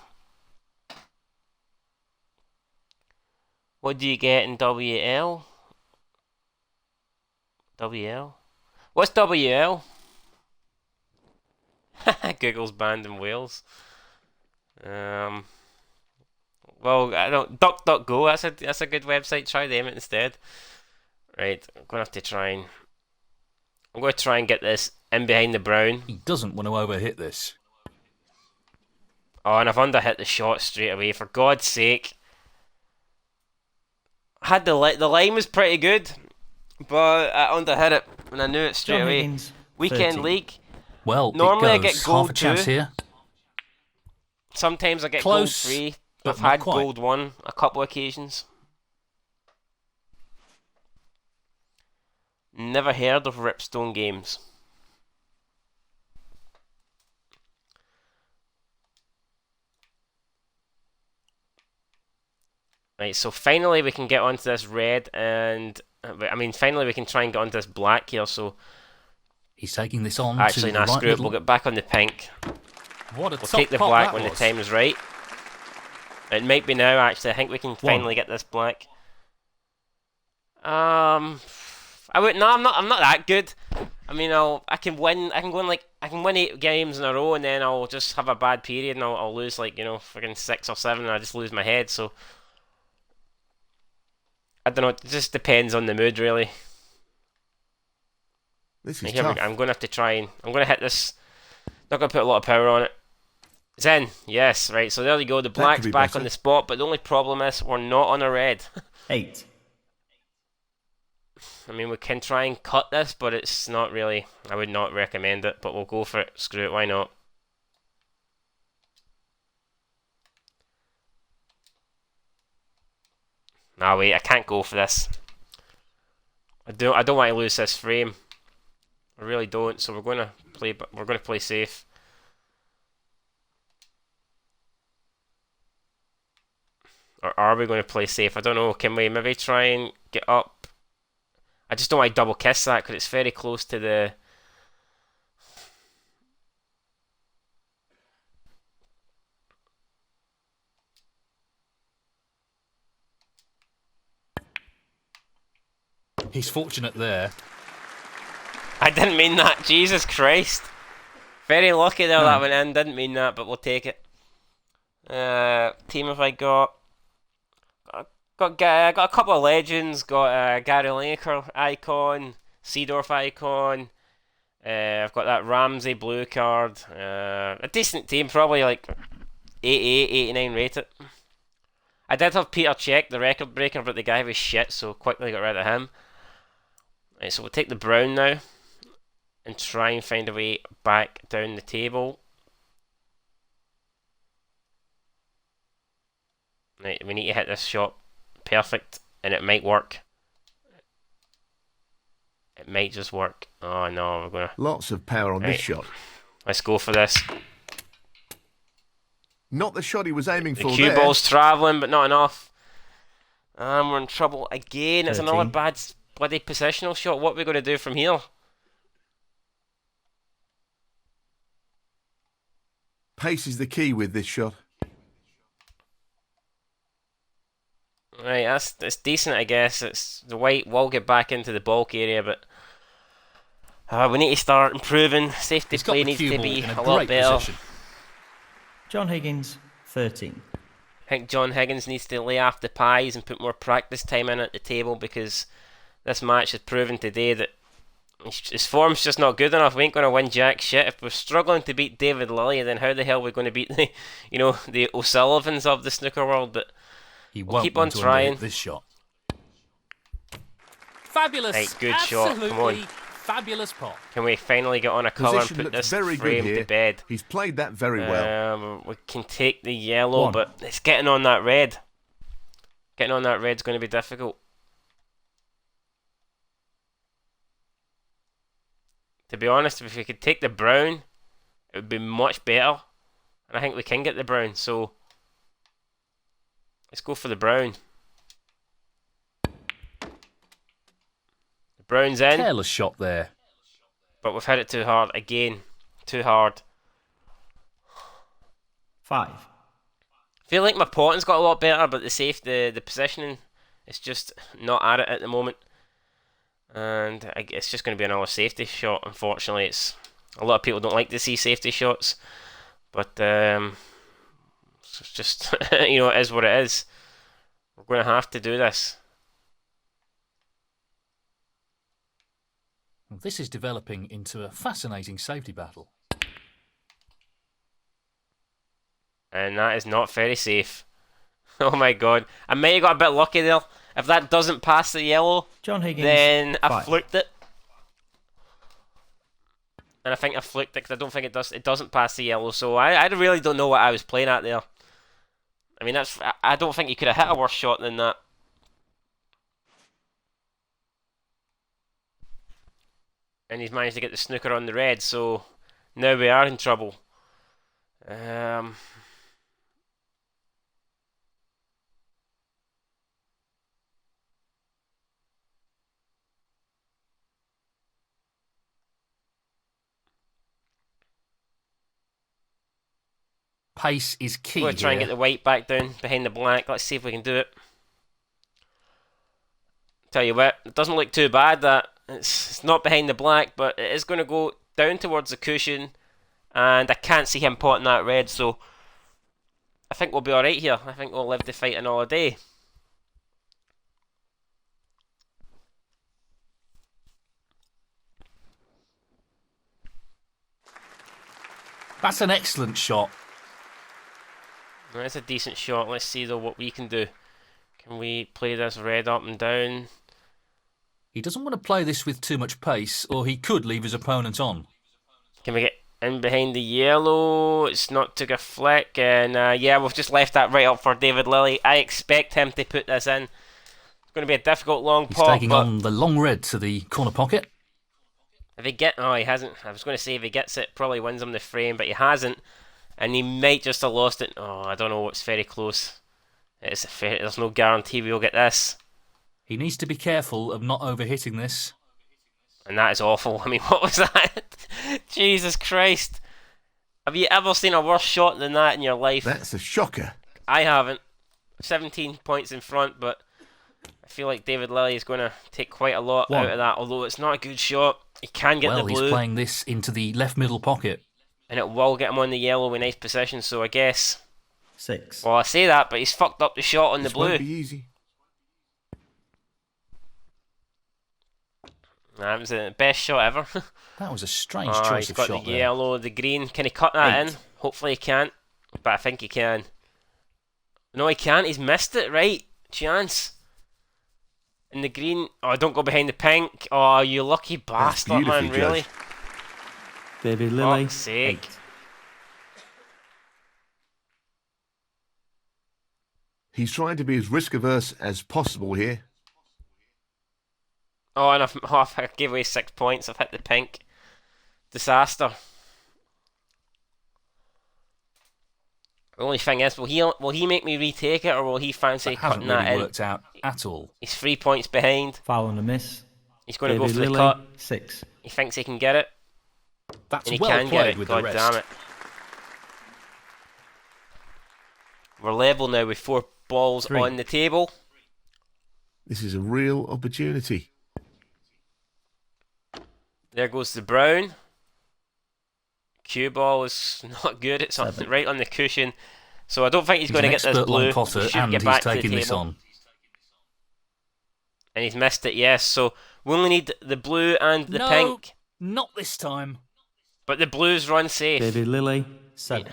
What do you get in WL? WL? What's WL? Google's banned in Wales. Well, I don't. DuckDuckGo. That's a good website. Try them instead. Right, I'm gonna have to try and. I'm gonna try and get this in behind the brown. He doesn't want to overhit this. Oh, and I've underhit the shot straight away. For God's sake. Had the line was pretty good, but I underhit it and I knew it straight John away. Higgins. Weekend 13. league. Well, Normally I it goes. get gold half a chance too. here. Sometimes I get Close, gold 3. but I've not had quite. gold 1 a couple occasions. Never heard of Ripstone Games. Right, so finally we can get onto this red, and I mean finally we can try and get onto this black here. So He's taking this on actually, to nah, the right screw it. middle. We'll get back on the pink. What a We'll top take the pot black that when the was. time is right. It might be now. Actually, I think we can finally get this black. I would no. I'm not that good. I mean, I can win. I can win 8 games in a row, and then I'll just have a bad period, and I'll lose like freaking 6 or 7, and I just lose my head. So I don't know. It just depends on the mood, really. This Right, is here we tough. go. I'm going to have to try and I'm going to hit this. Not going to put a lot of power on it. It's in. Yes, right. So there you go. The black's be back better. on the spot, but the only problem is we're not on a red. 8. I mean, we can try and cut this, but it's not really. I would not recommend it, but we'll go for it. Screw it. Why not? Nah, wait. I can't go for this. I don't want to lose this frame. I really don't. So we're going to play. We're going to play safe. Or are we going to play safe? I don't know. Can we maybe try and get up? I just don't want to double kiss that because it's very close to the. He's fortunate there. I didn't mean that. Jesus Christ. Very lucky there that went in. Didn't mean that, but we'll take it. Team have I got? Got a couple of legends. Got Gary Lineker icon, Seedorf icon. I've got that Ramsey blue card. A decent team, probably like 88, 89 rated. I did have Peter Cech, the record breaker, but the guy was shit, so quickly got rid of him. Right, so we'll take the brown now and try and find a way back down the table. Right, we need to hit this shot perfect, and it might work. It might just work. Oh no, we're gonna... Lots of power on this shot. Let's go for this. Not the shot he was aiming for The cue there. ball's travelling, but not enough. We're in trouble again. It's 13. another bad bloody positional shot. What are we going to do from here? Pace is the key with this shot. Right, it's decent, I guess. It's the white will get back into the bulk area, but we need to start improving. Safety He's got play the needs cue to ball be in a a lot great better. position. John Higgins, 13. I think John Higgins needs to lay off the pies and put more practice time in at the table, because this match has proven today that his form's just not good enough. We ain't going to win jack shit. If we're struggling to beat David Lilly, then how the hell are we going to beat the, the O'Sullivans of the snooker world? But He we'll won't keep want on to trying. underhit this shot. Fabulous. Right, good shot. Absolutely Come on. Fabulous pot. Can we finally get on a colour and Position put looks this very good frame here. to bed? He's played that very well. We can take the yellow, 1. but it's getting on that red. Getting on that red's going to be difficult. To be honest, if we could take the brown, it would be much better. And I think we can get the brown, so let's go for the brown. The brown's in, Careless shot there. but we've hit it too hard again. Too hard. 5. Feel like my potting's got a lot better, but the positioning is just not at it at the moment. And it's just going to be another safety shot, unfortunately. It's a lot of people don't like to see safety shots, but it's just, it is what it is. We're going to have to do this. Well, this is developing into a fascinating safety battle. And that is not very safe. Oh my god. I may have got a bit lucky there. If that doesn't pass the yellow, John Higgins, then I 5. fluked it. And I think I fluked it because I don't think it does. It doesn't pass the yellow, so I really don't know what I was playing at there. I mean, I don't think you could have hit a worse shot than that. And he's managed to get the snooker on the red, so now we are in trouble. Pace is key. We're going to try and here. get the white back down behind the black. Let's see if we can do it. Tell you what, it doesn't look too bad that it's not behind the black, but it is going to go down towards the cushion, and I can't see him potting that red, so I think we'll be alright here. I think we'll live to fight another day. That's an excellent shot. That's a decent shot. Let's see though what we can do. Can we play this red up and down? He doesn't want to play this with too much pace, or he could leave his opponent on. Can we get in behind the yellow? It's not took a flick, and yeah, we've just left that right up for David Lilly. I expect him to put this in. It's going to be a difficult long He's pot, taking but on the long red to the corner pocket. if he he hasn't. I was going to say if he gets it, probably wins him the frame, but he hasn't, and he might just have lost it. Oh, I don't know. It's very close. There's no guarantee we'll get this. He needs to be careful of not overhitting this. And that is awful. I mean, what was that? Jesus Christ. Have you ever seen a worse shot than that in your life? That's a shocker. I haven't. 17 points in front, but I feel like David Lilley is going to take quite a lot out of that, although it's not a good shot. He can get the blue. Well, he's playing this into the left middle pocket. And it will get him on the yellow with nice position, so I guess... 6. Well, I say that, but he's fucked up the shot on the blue. Won't be easy. That was the best shot ever. That was a strange choice of shot. He's got the yellow, the green. Can he cut that in? Hopefully he can't, but I think he can. No, he can't. He's missed it. Right, chance. And the green. Oh, don't go behind the pink. Oh, you lucky bastard, man! Really. David Lilley. Fuck's sake. 8. He's trying to be as risk averse as possible here. Oh, and I gave away 6 points. I've hit the pink. Disaster. The only thing is, will he make me retake it, or will he fancy cutting that in? Hasn't really worked out at all. He's 3 points behind. Foul and a miss. He's going to go for Lilley, the cut. 6. He thinks he can get it. That's and he well can played get it. with God the rest. damn it. We're level now with 4 balls 3. on the table. This is a real opportunity. There goes the brown. Cue ball is not good. It's on, right on the cushion. So I don't think he's going to get this blue. Potter, he should and get he's back to the taking table. this on. And he's missed it, yes. So we only need the blue and the No, pink. not this time. But the blues run safe. David Lilley. 7.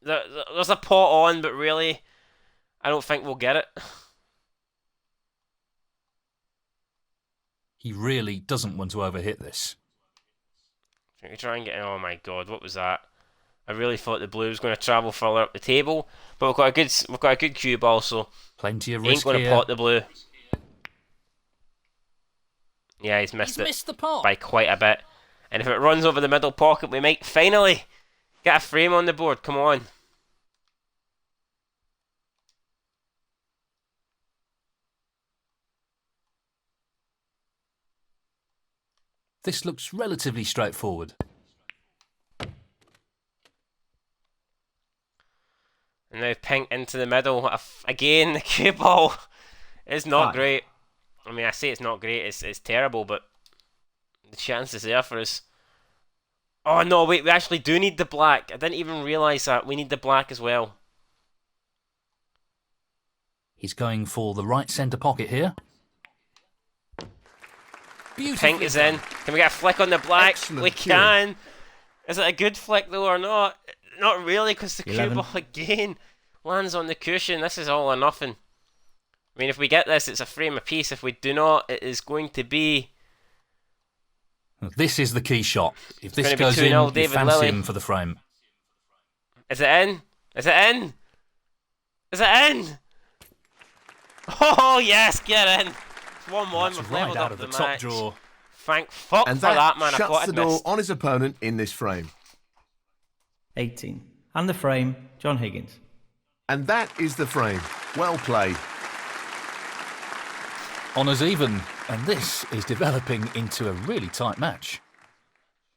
There's a pot on, but really, I don't think we'll get it. He really doesn't want to overhit this. Can we try and get... Oh my god, what was that? I really thought the blue was going to travel further up the table, but we've got a good cue ball, so Plenty of he ain't risk going to here. pot the blue. Yeah, he's missed the pot by quite a bit. And if it runs over the middle pocket, we might finally get a frame on the board. Come on. This looks relatively straightforward. And now pink into the middle. Again, the cue ball is not great. I mean, I say it's not great. It's terrible, but the chance is there for us. Oh no, wait, we actually do need the black. I didn't even realise that. We need the black as well. He's going for the right centre pocket here. Pink is in. Can we get a flick on the black? Excellent We cue. can. Is it a good flick though or not? Not really, because the cue 11. ball again lands on the cushion. This is all or nothing. I mean, if we get this, it's a frame apiece. If we do not, it is going to be... This is the key shot. If this gonna be goes 2-0 in, you David fancy Lilley. him for the frame. Is it in? Is it in? Is it in? Oh yes, get in. It's 1-1. That's We've right leveled out up of the the top match. drawer. Thank fuck And for that, man. I shuts thought the I'd door missed. on his opponent in this frame. 18. And the frame, John Higgins. And that is the frame. Well played. Honours even, and this is developing into a really tight match.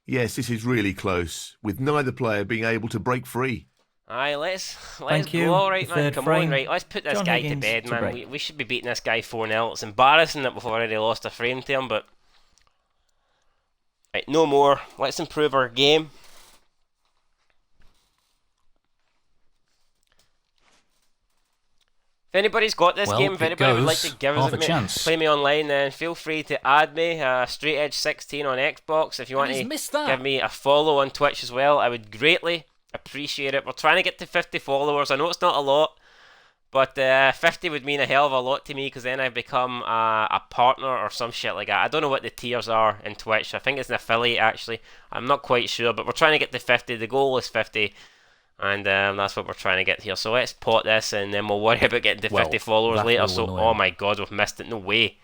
Yes, this is really close, with neither player being able to break free. Aye, let's Thank you. go, alright, The man. third Come frame, on, right. Let's put this John guy Higgins to bed, to man. break. We should be beating this guy 4-0. It's embarrassing that we've already lost a frame to him, but... Right, no more. Let's improve our game. If anybody's got this Well, game, if it anybody would like goes. to give Half us a chance. play me online, then feel free to add me, Straight Edge 16 on Xbox. If you want he's to missed that. give me a follow on Twitch as well, I would greatly appreciate it. We're trying to get to 50 followers. I know it's not a lot, but 50 would mean a hell of a lot to me, because then I've become a partner or some shit like that. I don't know what the tiers are in Twitch. I think it's an affiliate, actually. I'm not quite sure, but we're trying to get to 50. The goal is 50. And that's what we're trying to get here. So let's pot this, and then we'll worry about getting to 50 followers that later. will So, annoy oh him. my god, we've missed it. No way.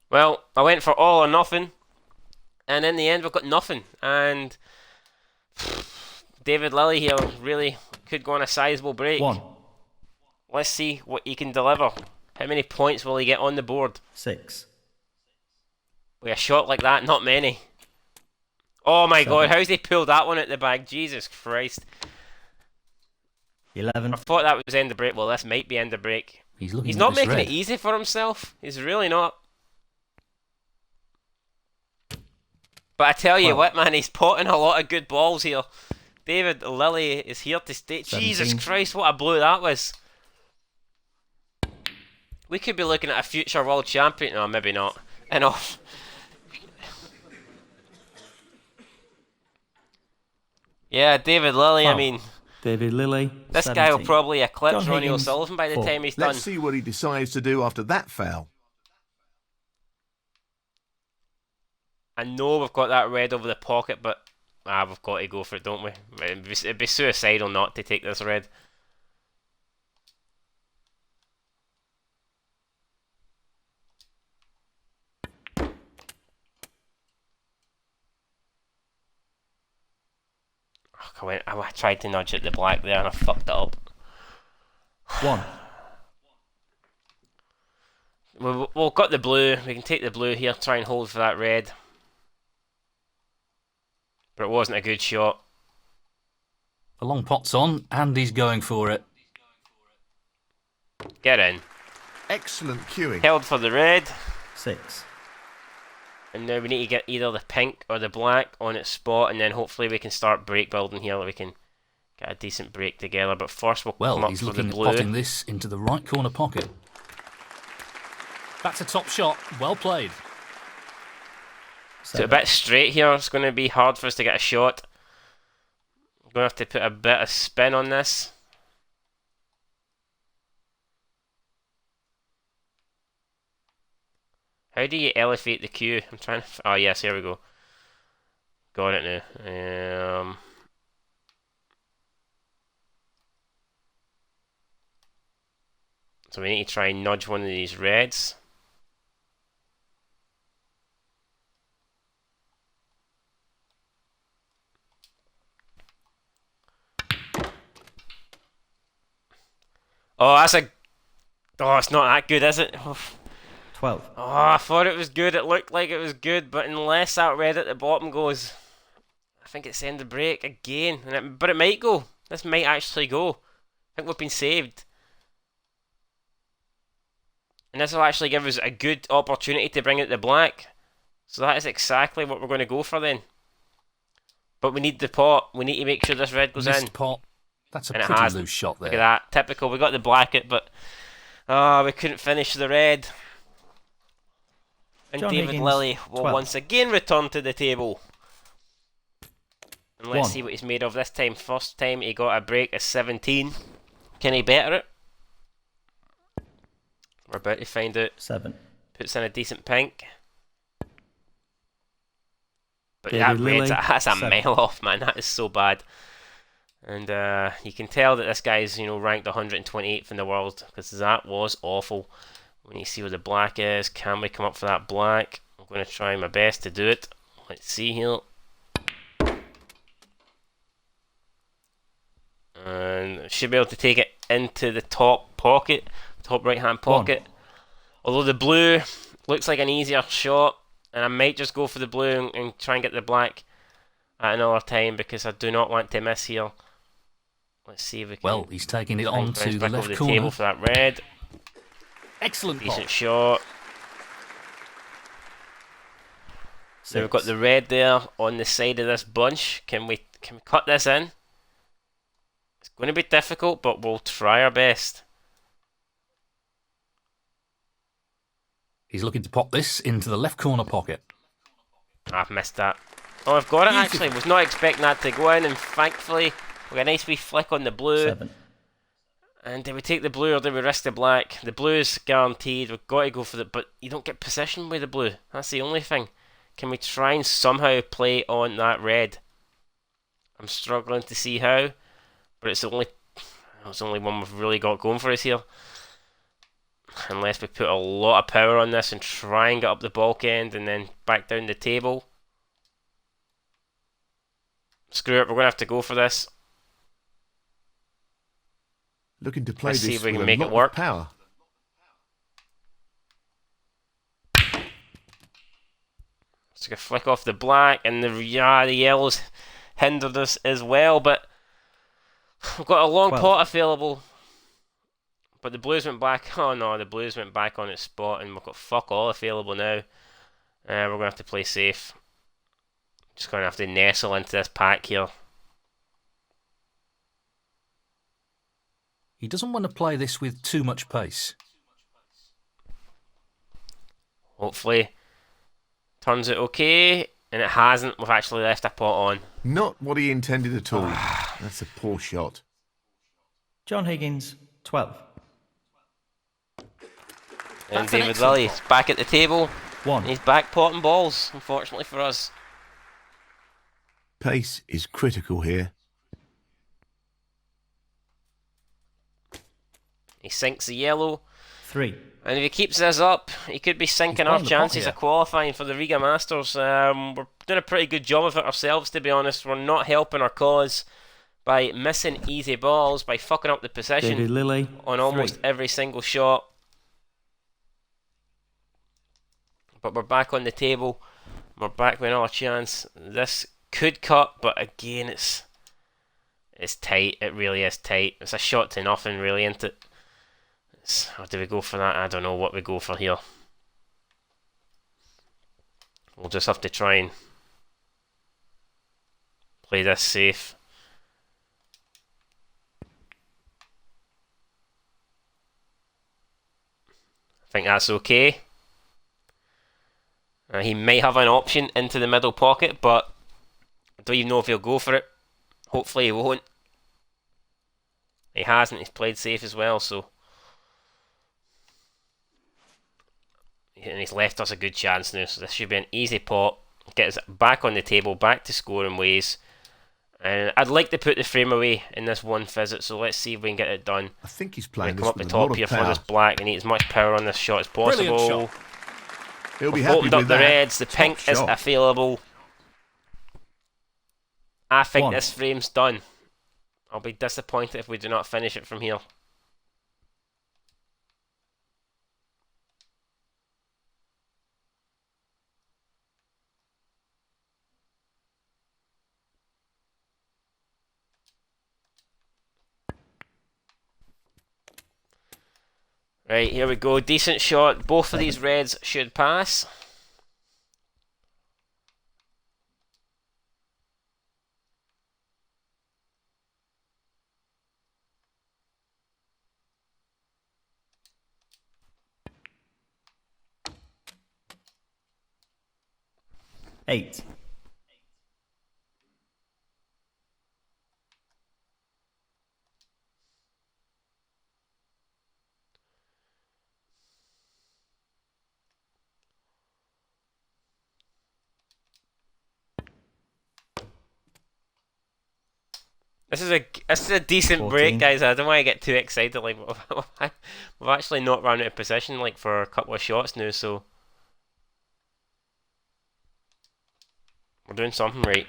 Well, I went for all or nothing, and in the end, we've got nothing. And David Lilley here really could go on a sizable break. 1. Let's see what he can deliver. How many points will he get on the board? 6. With a shot like that, not many. Oh my 7. god, how's he pulled that one out the bag? Jesus Christ. 11. I thought that was end of break. Well, this might be end of break. He's looking He's at not this making red. it easy for himself. He's really not. But I tell you 12. what, man, he's potting a lot of good balls here. David Lilly is here to stay. 17. Jesus Christ, what a blow that was. We could be looking at a future world champion. No, maybe not. Enough. Yeah, David Lilly, I mean, David Lilly. this 17. guy will probably eclipse John Ronnie Higgins, O'Sullivan by the 4. time he's done. Let's see what he decides to do after that foul. I know we've got that red over the pocket, but we've got to go for it, don't we? It'd be suicidal not to take this red. Oh, I tried to nudge at the black there and I fucked it up. 1. We've got the blue. We can take the blue here, try and hold for that red. But it wasn't a good shot. The long pot's on, and he's going for it. Get in. Excellent cueing. Held for the red. 6. And now we need to get either the pink or the black on its spot, and then hopefully we can start break building here. We can get a decent break together. But first we'll come Well, up he's for the looking at blue. potting this into the right corner pocket. That's a top shot. Well played. So a bit straight here. It's going to be hard for us to get a shot. We're going to have to put a bit of spin on this. How do you elevate the cue? I'm trying to... Oh, yes, here we go. Got it now. So we need to try and nudge one of these reds. Oh, that's a... Oh, it's not that good, is it? Oh, 12. I thought it was good. It looked like it was good, but unless that red at the bottom goes, I think it's end of break again. But it might go. This might actually go. I think we've been saved. And this will actually give us a good opportunity to bring out the black. So that is exactly what we're going to go for then. But we need the pot. We need to make sure this red goes Missed in. pot. That's a And it pretty hasn't. loose shot there. Look at that. Typical. We got the black it, but we couldn't finish the red. And John David Higgins, Lilly will 12. once again return to the table. And let's 1. see what he's made of this time. First time he got a break of 17. Can he better it? We're about to find out. 7. Puts in a decent pink. But David that red's Lilly, that's a 7. mile off, man. That is so bad. And you can tell that this guy's, ranked 128th in the world, because that was awful. We need to see where the black is. Can we come up for that black? I'm going to try my best to do it. Let's see here. And should be able to take it into the top pocket, top right hand pocket. 1. Although the blue looks like an easier shot, and I might just go for the blue and try and get the black at another time, because I do not want to miss here. Let's see if we can. Well, he's taking it on to the back over left the corner. table for that red. Excellent Decent pot. shot. So we've got the red there on the side of this bunch. Can we cut this in? It's going to be difficult, but we'll try our best. He's looking to pop this into the left corner pocket. I've missed that. Oh, I've got it actually. Was not expecting that to go in, and thankfully we got a nice wee flick on the blue. 7. And do we take the blue or do we risk the black? The blue is guaranteed. We've got to go for it, but you don't get position with the blue. That's the only thing. Can we try and somehow play on that red? I'm struggling to see how, but it's the only one we've really got going for us here. Unless we put a lot of power on this and try and get up the bulk end and then back down the table. Screw it, we're going to have to go for this. Looking to play Let's see this if we can with make a it lot work. of power. So we flick off the black, and the yellows hindered us as well, but We've got a long 12. pot available. But the blues went back. Oh no, the blues went back on its spot, and we've got fuck all available now. We're going to have to play safe. Just going to have to nestle into this pack here. He doesn't want to play this with too much pace. Hopefully, turns it okay. And it hasn't. We've actually left a pot on. Not what he intended at all. That's a poor shot. John Higgins, 12. And That's an David excellent Lilly's back at the table. 1. He's back potting balls, unfortunately for us. Pace is critical here. He sinks the yellow. 3. And if he keeps this up, he could be sinking our playing the pot chances here. of qualifying for the Riga Masters. We're doing a pretty good job of it ourselves, to be honest. We're not helping our cause by missing easy balls, by fucking up the David position Lilly, on almost 3. every single shot. But we're back on the table. We're back with another chance. This could cut, but again, it's tight. It really is tight. It's a shot to nothing, really, isn't it? Or do we go for that? I don't know what we go for here. We'll just have to try and play this safe. I think that's okay. He might have an option into the middle pocket, but I don't even know if he'll go for it. Hopefully he won't. He hasn't. He's played safe as well, so. And he's left us a good chance now, so this should be an easy pot. Get us back on the table, back to scoring ways. And I'd like to put the frame away in this one visit, so let's see if we can get it done. I think he's We playing come this up the with a lot top of here for power. this black and need as much power on this shot as Brilliant possible. shot. He'll be We've happy opened up with the that. reds, the Top pink is shot. available. I think 1. this frame's done. I'll be disappointed if we do not finish it from here. Right, here we go. Decent shot. Both of these reds should pass. Eight. This is a decent 14. break, guys. I don't want to get too excited. Like we've actually not run out of position like for a couple of shots now, so we're doing something right.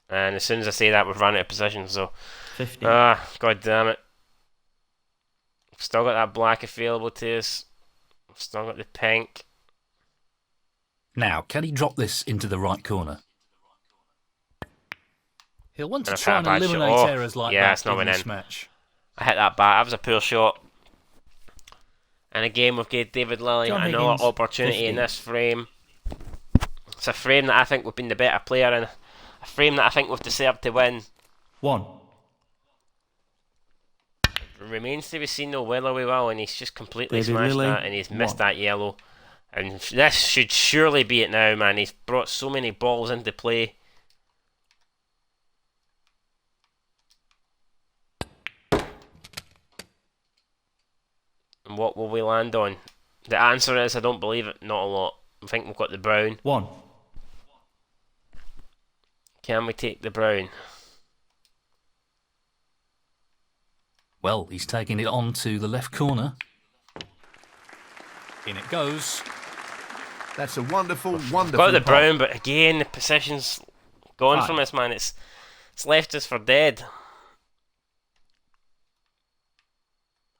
And as soon as I say that, we've run out of position. So 15. god damn it. We've still got that black available to us. We've still got the pink. Now, can he drop this into the right corner? He'll want to And I've try had and a bad shot. eliminate Oh, errors like yeah, it's that not in went this in. match. I hit that bat. That was a poor shot. And again, we've got David Lilly John another Higgins, opportunity in 50. this frame. It's a frame that I think we've been the better player in. A frame that I think we've deserved to win. 1. It remains to be seen though whether we will, and he's just completely David smashed Lilly, that, and he's missed 1. that yellow. And this should surely be it now, man. He's brought so many balls into play. And what will we land on? The answer is I don't believe it, not a lot. I think we've got the brown. 1. Can we take the brown? Well, he's taking it on to the left corner. In it goes. That's a wonderful, wonderful Got the pot. brown, but again, the position's gone 5. from us, man. It's left us for dead.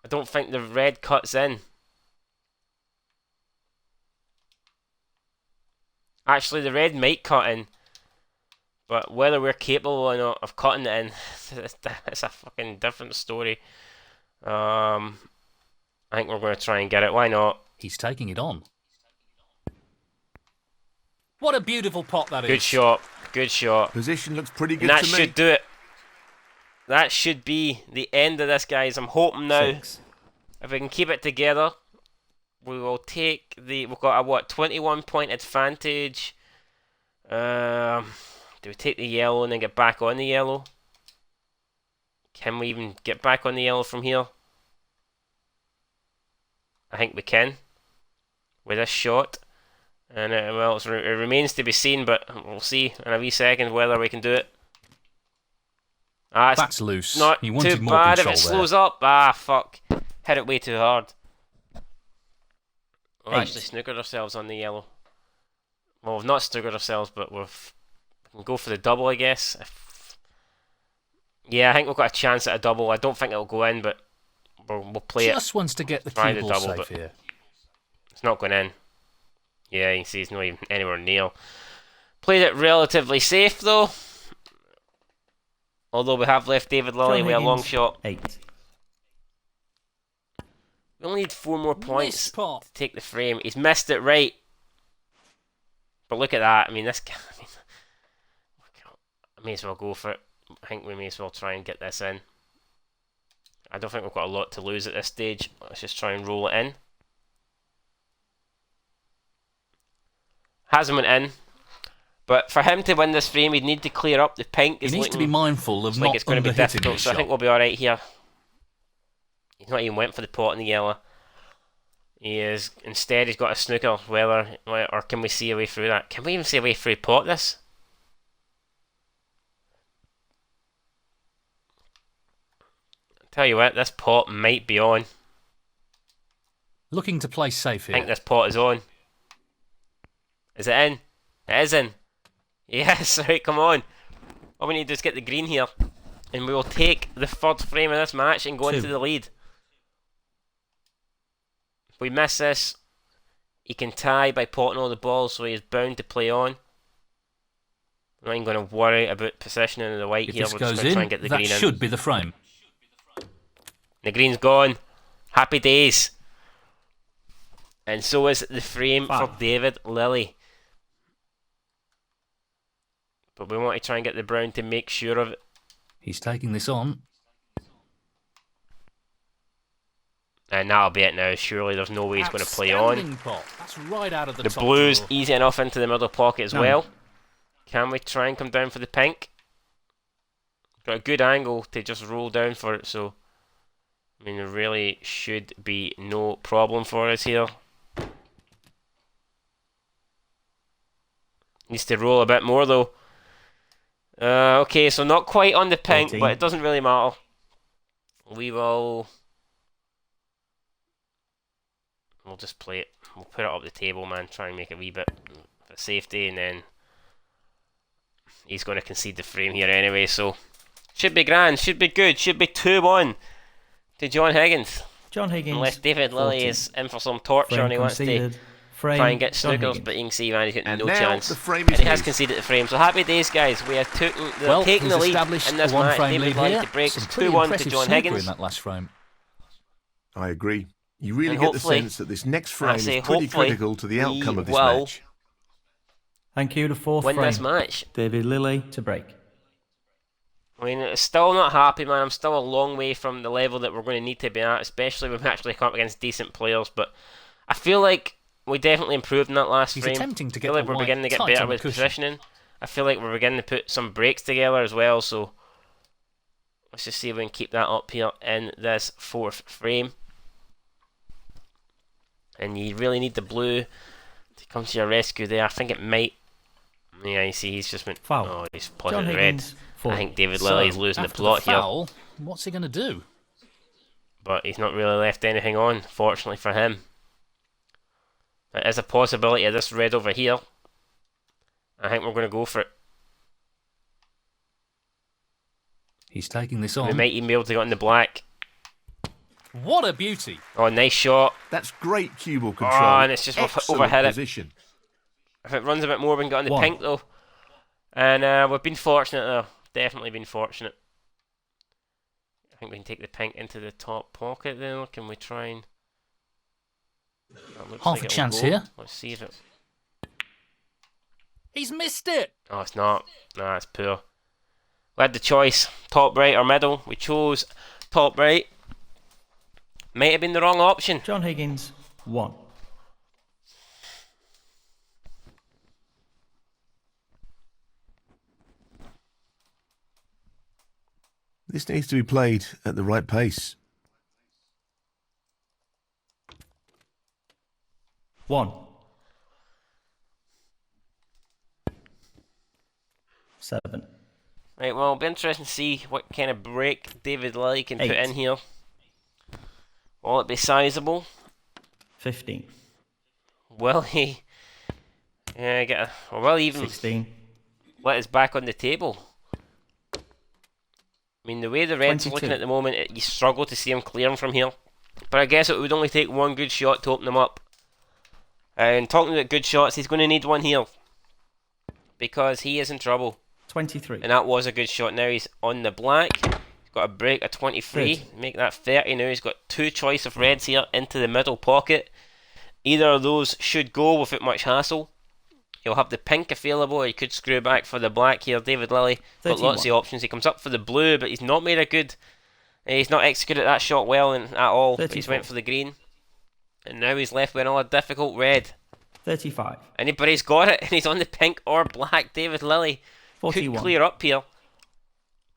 I don't think the red cuts in. Actually, the red might cut in. But whether we're capable or not of cutting it in, it's a fucking different story. I think we're going to try and get it. Why not? He's taking it on. What a beautiful pot that is. Good shot. Good shot. Position looks pretty And good that to me. should do it. That should be the end of this, guys. I'm hoping now, 6. if we can keep it together, we will take the... We've got a, what, 21-point advantage. Do we take the yellow and then get back on the yellow? Can we even get back on the yellow from here? I think we can. With this shot. And well, it remains to be seen, but we'll see in a wee second whether we can do it. It's That's loose. not He too wanted more bad if control it slows up. Fuck. Hit it way too hard. We've actually snookered ourselves on the yellow. Well, we've not snookered ourselves, but we can go for the double, I guess. Yeah, I think we've got a chance at a double. I don't think it'll go in, but we'll play it. Just wants to get the Try cue the ball double, safe but here. It's not going in. Yeah, you can see it's not even anywhere near. Played it relatively safe, though. Although we have left David Lilley John with a long Higgins, shot. 8. We only need 4 more points Missed pot. to take the frame. He's missed it right. But look at that. I mean, this guy... I may as well go for it. I think we may as well try and get this in. I don't think we've got a lot to lose at this stage. Let's just try and roll it in. Hasn't went in. But for him to win this frame, he'd need to clear up the pink. He needs to be mindful of like not it's going to be underhitting difficult, his so I shot. think we'll be alright here. He's not even went for the pot in the yellow. He is instead he's got a snooker. Whether or can we see a way through that? Can we even see a way through pot this? Tell you what, this pot might be on. Looking to play safe I here. think this pot is on. Is it in? It is in. Yes, right, come on. All we need to do is get the green here. And we will take the third frame of this match and go 2. into the lead. If we miss this, he can tie by potting all the balls, so he is bound to play on. I'm not even going to worry about positioning of the white If here. this We're just goes going to try in, and get the that green in. should be the frame. The green's gone. Happy days. And so is the frame for 5. David Lilley. But we want to try and get the brown to make sure of it. He's taking this on. And that'll be it now. Surely there's no way he's going to play on. Outstanding pot. That's right out of the The top blue's drawer. easy enough into the middle pocket as No. well. Can we try and come down for the pink? Got a good angle to just roll down for it, so I mean there really should be no problem for us here. Needs to roll a bit more though. Okay, so not quite on the pink, 14. but it doesn't really matter. We will... We'll just play it. We'll put it up the table, man. Try and make a wee bit for safety, and then he's going to concede the frame here anyway, so should be grand, should be good, should be 2-1 to John Higgins. John Higgins, Unless David Lilley 14. is in for some torture Frame and he wants to conceded. Frame, try and get John snookers, Higgins. but you can see, man, he's got And no now chance. the frame And is he has loose. conceded the frame, so happy days, guys. We have taken Well, the he's lead established in this a match. one-frame David lead Lilley here. to break Some pretty 2-1 to impressive John snooker Higgins. in that last frame. I agree. You really And get the hopefully- sense that this next I frame say is pretty hopefully critical to the outcome we of this will match. Thank you, the 4th Win frame. this match. David Lilley to break. I mean, it's still not happy, man. I'm still a long way from the level that we're going to need to be at, especially when we actually come up against decent players. But I feel like we definitely improved in that last He's frame. attempting to I get feel like the we're white beginning to get tight better on the with cushion. positioning. I feel like we're beginning to put some breaks together as well. So let's just see if we can keep that up here in this 4th frame. And you really need the blue to come to your rescue there. I think it might. Yeah, you see, he's just went. Foul. Oh, he's John plotted red. Higgins, 4. I think David So, Lilley is losing the after plot here. foul, what's he going to do? But he's not really left anything on, fortunately for him. There is a possibility of this red over here. I think we're going to go for it. He's taking this We on. might even be able to get on the black. What a beauty! Oh, nice shot. That's great cue ball control. Oh, and it's just Excellent overhit it. position. If it runs a bit more, we can get on the 1. pink though. And we've been fortunate there. Definitely been fortunate. I think we can take the pink into the top pocket there. Can we try and... Half a chance here. Let's see if it... He's missed it! Oh, it's not. Nah, it's poor. We had the choice, top right or middle. We chose top right. Might have been the wrong option. John Higgins, 1. This needs to be played at the right pace. 1. 7. Right, well, it'll be interesting to see what kind of break David Lilly can 8. put in here. Will it be sizable? 15. Will he get a... Or will he even 16. let us back on the table? I mean, the way the Reds are 22. looking at the moment, you struggle to see him clearing from here. But I guess it would only take one good shot to open them up. And talking about good shots, he's going to need one here. Because he is in trouble. 23. And that was a good shot. Now he's on the black. He's got a break of 23. 30. Make that 30 now. He's got two choice of reds here into the middle pocket. Either of those should go without much hassle. He'll have the pink available, or he could screw back for the black here. David Lilly got 31. lots of options. He comes up for the blue, but he's not made a good... He's not executed that shot well at all. But he's 34. went for the green. And now he's left with another difficult red. 35. Anybody's got it, and he's on the pink or black. David Lilly could 41. clear up here.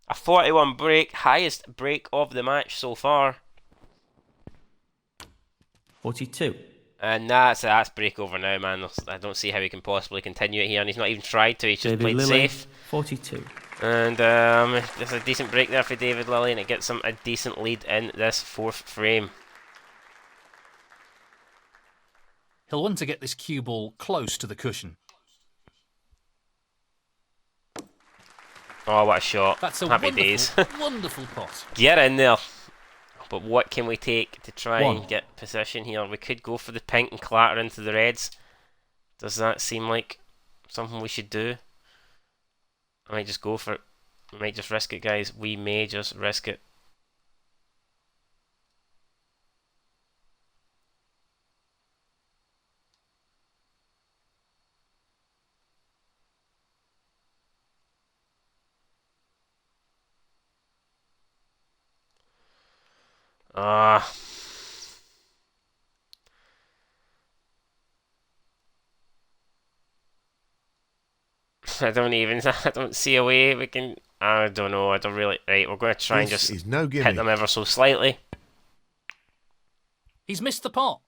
A 41 break, highest break of the match so far. 42. And that's break over now, man. I don't see how he can possibly continue it here, and he's not even tried to. He's just David played Lilly, safe. 42. And there's a decent break there for David Lilly, and it gets him a decent lead in this fourth frame. He'll want to get this cue ball close to the cushion. Oh, what a shot. That's a Happy wonderful, days. wonderful pot. Get in there. But what can we take to try 1. and get position here? We could go for the pink and clatter into the reds. Does that seem like something we should do? I might just go for it. We might just risk it, guys. We may just risk it. I don't see a way we can... I don't know, I don't really... Right, we're going to try and This just is no hit gimme. them ever so slightly. He's missed the pot.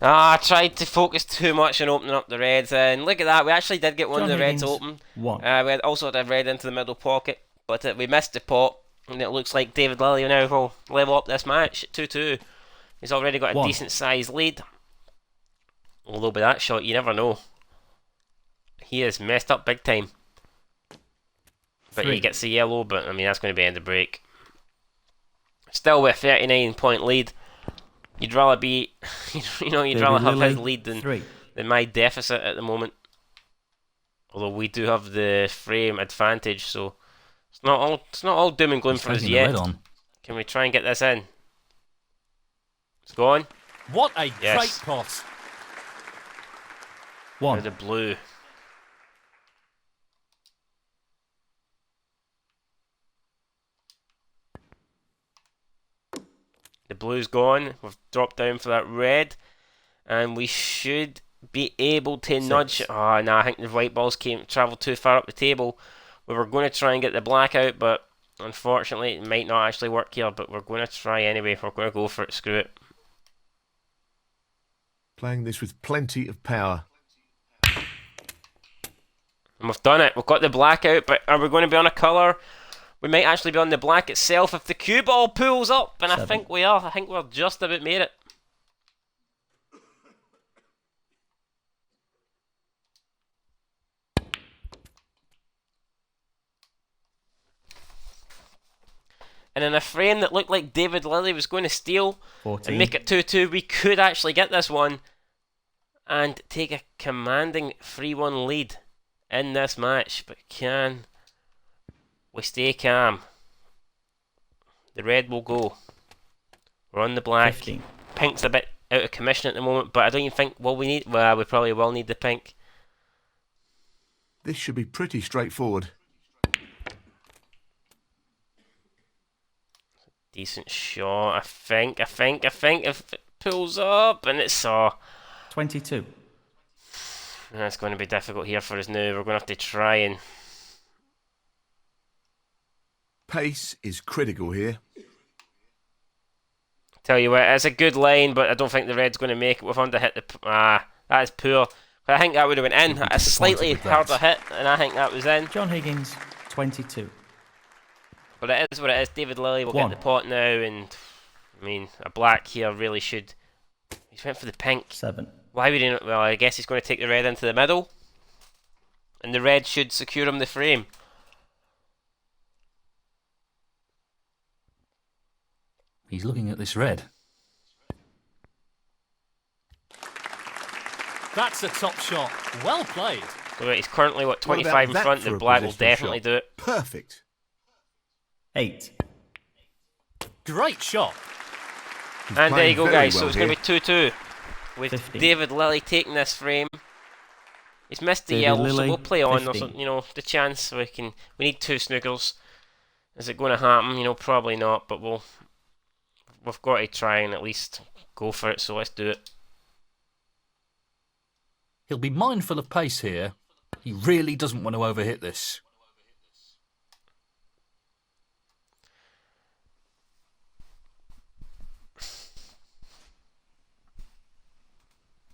I tried to focus too much on opening up the reds, and look at that, we actually did get one John of the reds Higgins, open. 1. We had also had a red into the middle pocket, but we missed the pot, and it looks like David Lilly now will level up this match at 2-2. He's already got a 1. decent sized lead. Although by that shot, you never know. He is messed up big time. But 3. he gets the yellow, but I mean, that's going to be end of break. Still with a 39-point lead. You'd rather be, you'd David rather have Lilly, his lead 3. than my deficit at the moment. Although we do have the frame advantage, so it's not all doom and gloom He's for us taking the yet. red on. Can we try and get this in? It's gone. What a Yes. great pot. Now 1. the blue. The blue's gone. We've dropped down for that red, and we should be able to nudge. Oh no, I think the white balls travelled too far up the table. We were going to try and get the black out, but unfortunately it might not actually work here. But we're going to try anyway. We're going to go for it. Screw it. Playing this with plenty of power. And we've done it. We've got the black out, but are we going to be on a colour? We might actually be on the black itself if the cue ball pulls up, and 7. I think we are. I think we're just about made it. And in a frame that looked like David Lilly was going to steal 14. and make it 2-2, we could actually get this one and take a commanding 3-1 lead in this match, but can we stay calm? The red will go. We're on the black. 15. Pink's a bit out of commission at the moment, but I don't even think, well, we probably will need the pink. This should be pretty straightforward. Decent shot, I think if it pulls up, and it's 22. It's going to be difficult here for us now. We're going to have to try and... Pace is critical here. Tell you what, it's a good line, but I don't think the red's going to make it. We've underhit the... that is poor. But I think that would have went in. A slightly harder hit, and I think that was in. John Higgins, 22. But it is what it is. David Lilly will get the pot now, and... I mean, a black here really should... He's went for the pink. 7. Why would he not? Well, I guess he's going to take the red into the middle. And the red should secure him the frame. He's looking at this red. That's a top shot. Well played. So he's currently, 25 in front. The black will definitely do it. Perfect. 8. Great shot. And there you go, guys. Well so it's going to be 2-2. With 15. David Lilly taking this frame. He's missed the yellow, so we'll play on. Or something, the chance we need 2 snookers. Is it going to happen? Probably not, but we've got to try and at least go for it, so let's do it. He'll be mindful of pace here. He really doesn't want to overhit this.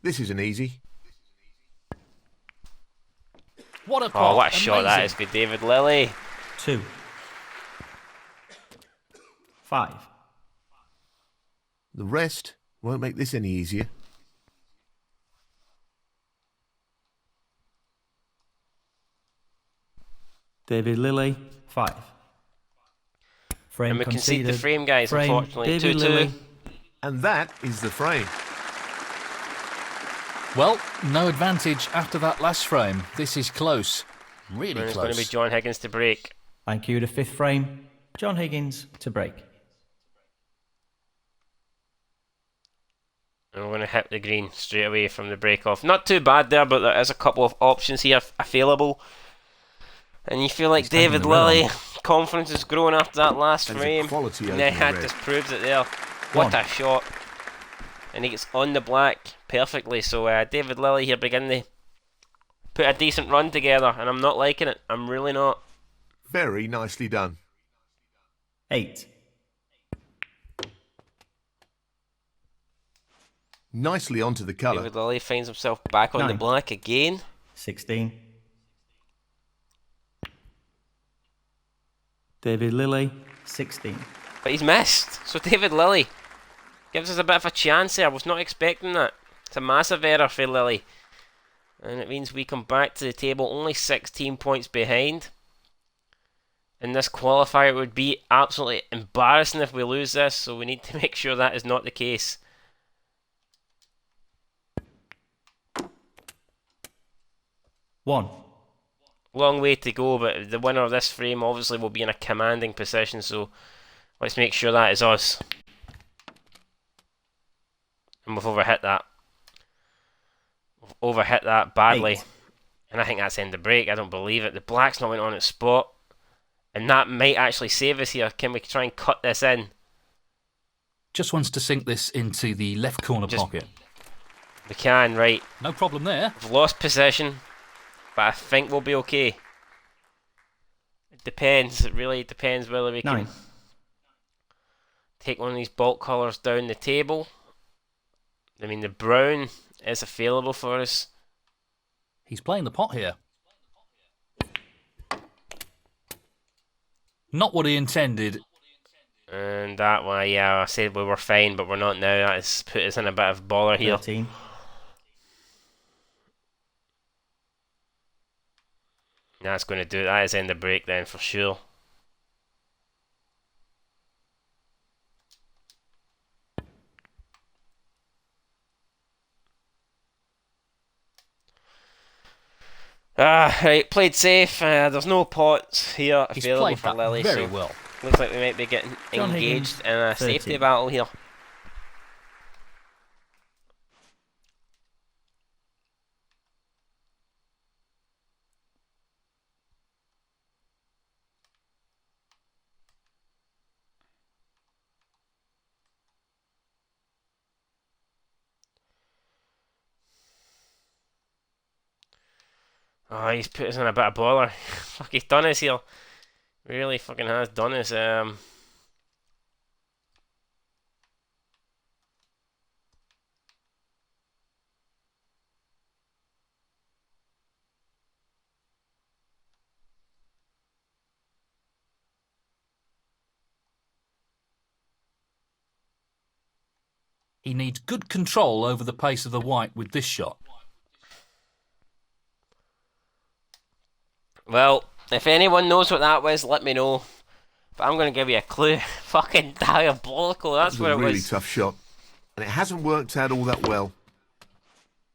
This isn't easy. What a pot. What a shot that is good, David Lilly. 2. 5. The rest won't make this any easier. David Lilly, 5. Frame And we concede the conceded. frame, guys, Frame, unfortunately. David 2-2. Lilly. And that is the frame. Well, no advantage after that last frame. This is close. Really And close. it's going to be John Higgins to break. Thank you. The 5th frame. John Higgins to break. And we're going to hit the green straight away from the break off. Not too bad there, but there is a couple of options here available. And you feel like David Lilly, confidence is growing after that last frame. And that just proves it there. What a shot. And he gets on the black perfectly. So David Lilly here beginning to put a decent run together. And I'm not liking it. I'm really not. Very nicely done. 8. Nicely onto the colour. David Lilly finds himself back on the 9. black again. 16. David Lilly, 16. But he's missed. So David Lilly gives us a bit of a chance here. I was not expecting that. It's a massive error for Lilly. And it means we come back to the table only 16 points behind. In this qualifier, it would be absolutely embarrassing if we lose this. So we need to make sure that is not the case. One. Long way to go, but the winner of this frame obviously will be in a commanding position, so let's make sure that is us. And we've overhit that. We've overhit that badly. 8. And I think that's end of break. I don't believe it. The black's not went on its spot. And that might actually save us here. Can we try and cut this in? Just wants to sink this into the left corner pocket. We can, right. No problem there. We've lost possession, but I think we'll be okay. It depends. It really depends whether we 9. can take one of these bulk colours down the table. I mean, the brown is available for us. He's playing the pot here. Not what he intended. And that one, yeah, I said we were fine, but we're not now. That has put us in a bit of bother here. 13. That's going to do it. That is end the break then for sure. Right, played safe. There's no pots here He's available played for that Lily, very so well. looks like we might be getting John engaged Higgins, in a safety 13. battle here. Oh, he's put us in a bit of bother. Fuck, he's done us here. Really fucking has done us. He needs good control over the pace of the white with this shot. Well, if anyone knows what that was, let me know. But I'm going to give you a clue. Fucking diabolical, That that's was what a it really was. tough shot, and it hasn't worked out all that well.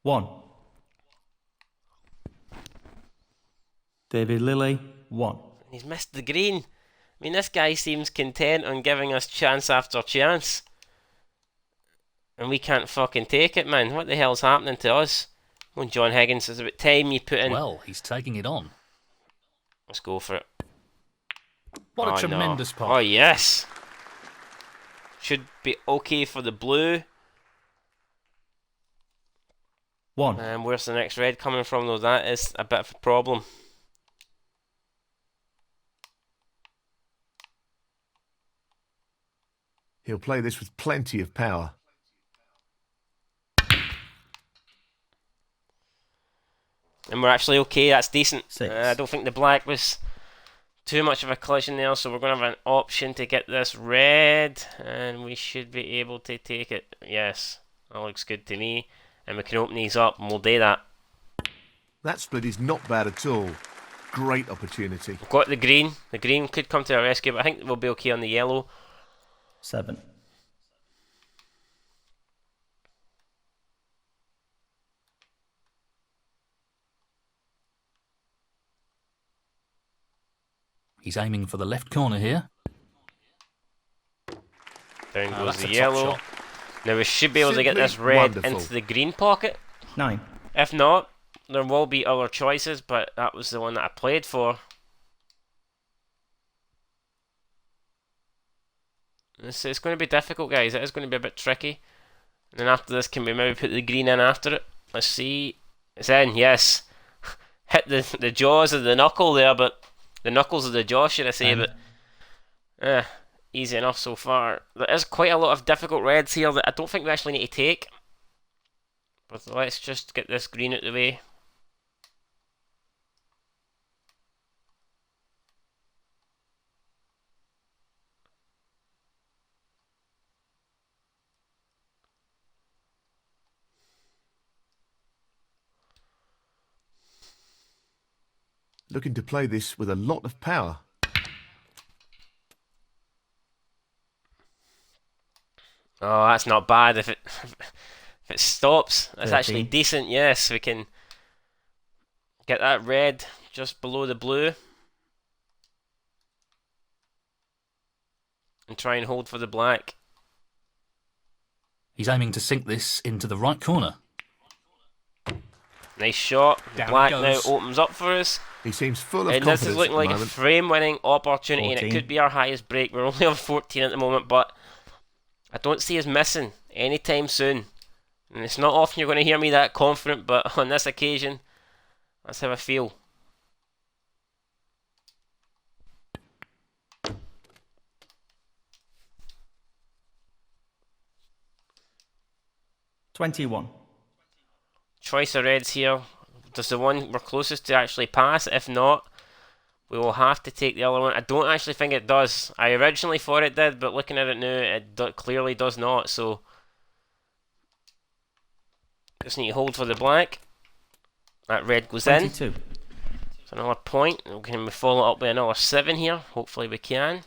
1. David Lilly, 1. He's missed the green. I mean, this guy seems content on giving us chance after chance. And we can't fucking take it, man. What the hell's happening to us? When John Higgins, it's about time you put in. Well, he's taking it on. Let's go for it. What a Oh, tremendous no. pot. Oh, yes. Should be okay for the blue. 1. And where's the next red coming from, though? That is a bit of a problem. He'll play this with plenty of power. And we're actually okay, that's decent. 6. I don't think the black was too much of a collision there, so we're going to have an option to get this red, and we should be able to take it. Yes, that looks good to me. And we can open these up, and we'll do that. That split is not bad at all. Great opportunity. We've got the green. The green could come to our rescue, but I think we'll be okay on the yellow. 7. He's aiming for the left corner here. Down goes That's the a top yellow. shot. Now we should be able to get Simply this red wonderful. into the green pocket. 9. If not, there will be other choices, but that was the one that I played for. It's going to be difficult, guys. It is going to be a bit tricky. And then after this, can we maybe put the green in after it? Let's see. It's in, yes. Hit the jaws of the knuckle there, but the knuckles of the jaw, should I say, but easy enough so far. There is quite a lot of difficult reds here that I don't think we actually need to take. But let's just get this green out of the way. Looking to play this with a lot of power. Oh, that's not bad. If it stops, that's 13. actually decent. Yes, we can get that red just below the blue. And try and hold for the black. He's aiming to sink this into the right corner. Nice shot. The Down it black now goes. opens up for us. He seems full of And confidence this is looking at like the a moment. frame-winning opportunity, and it 14. could be our highest break. We're only on 14 at the moment, but I don't see us missing anytime soon. And it's not often you're going to hear me that confident, but on this occasion, that's how I feel. $21. Choice of reds here. Does the one we're closest to actually pass? If not, we will have to take the other one. I don't actually think it does. I originally thought it did, but looking at it now, it clearly does not. So, just need to hold for the black. That red goes in. 22. So another point. Can we follow it up with another 7 here? Hopefully we can.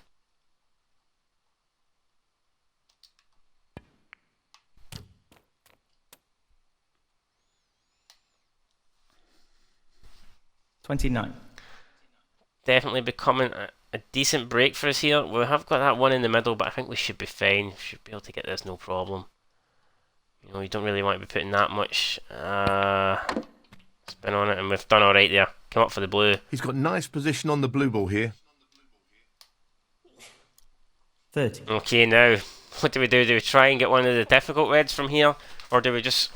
29. Definitely becoming a decent break for us here. We have got that one in the middle, but I think we should be fine. Should be able to get this, no problem. You know, you don't really want to be putting that much spin on it, and we've done alright there. Come up for the blue. He's got nice position on the blue ball here. 30. Okay, now, what do we do? Do we try and get one of the difficult reds from here? Or do we just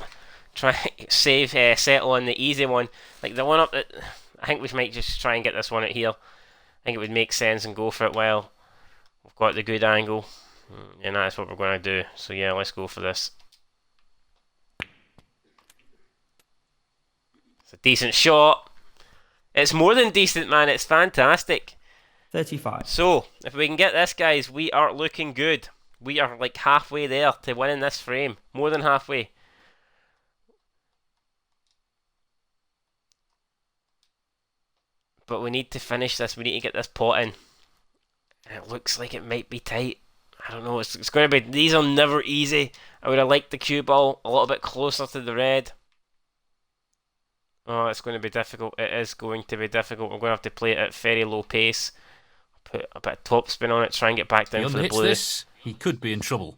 try settle on the easy one? Like the one up that... I think we might just try and get this one out here. I think it would make sense and go for it well. We've got the good angle. And that's what we're going to do. So yeah, let's go for this. It's a decent shot. It's more than decent, man. It's fantastic. 35. So, if we can get this, guys, we are looking good. We are like halfway there to winning this frame. More than halfway. But we need to finish this. We need to get this pot in. And it looks like it might be tight. I don't know. It's going to be... These are never easy. I would have liked the cue ball a little bit closer to the red. Oh, it's going to be difficult. It is going to be difficult. We're going to have to play it at very low pace. Put a bit of top spin on it. Try and get back down for the blue. This, he could be in trouble.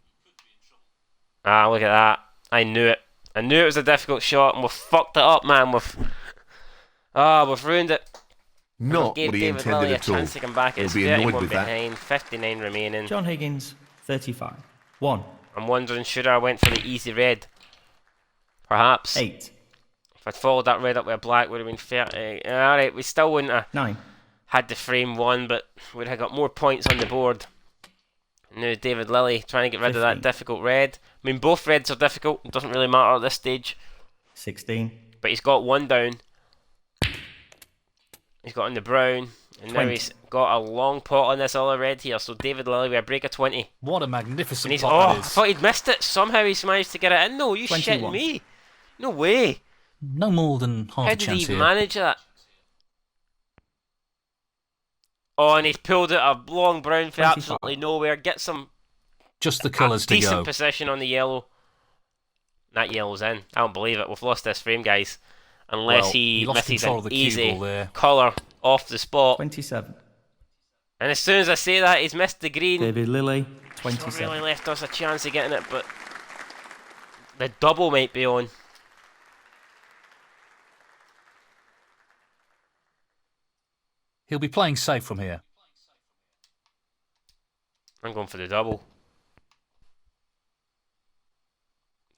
Ah, look at that. I knew it. I knew it was a difficult shot, and we've fucked it up, man. We've ruined it. Not what he David intended Lilly at all. A chance to come back. It's He'll be annoyed 31 with that. behind, 59 remaining. John Higgins, 35. 1. I'm wondering, should I have went for the easy red? Perhaps. 8. If I'd followed that red up with a black, would have been 30. Alright, we still wouldn't have 9. had the frame one, but we'd have got more points on the board. And now David Lilly trying to get rid of that 15. difficult red. I mean, both reds are difficult. It doesn't really matter at this stage. 16. But he's got one down. He's got on the brown. And 20. now he's got a long pot on this other red here. So David Lilly with a break of 20. What a magnificent And he's... pot Oh, that I is. thought he'd missed it. Somehow he's managed to get it in though. You 21. shitting me? No way. No more than half How a did chance he here. manage that? Oh, and he's pulled out a long brown for 25. absolutely nowhere. Get some Just the colours to decent go. position on the yellow. That yellow's in. I don't believe it. We've lost this frame, guys. Unless Well, he he lost misses control an of the cue easy ball there. colour off the spot. 27. And as soon as I say that, he's missed the green. David Lilly, It's not 27. really left us a chance of getting it, but the double might be on. He'll be playing safe from here. I'm going for the double.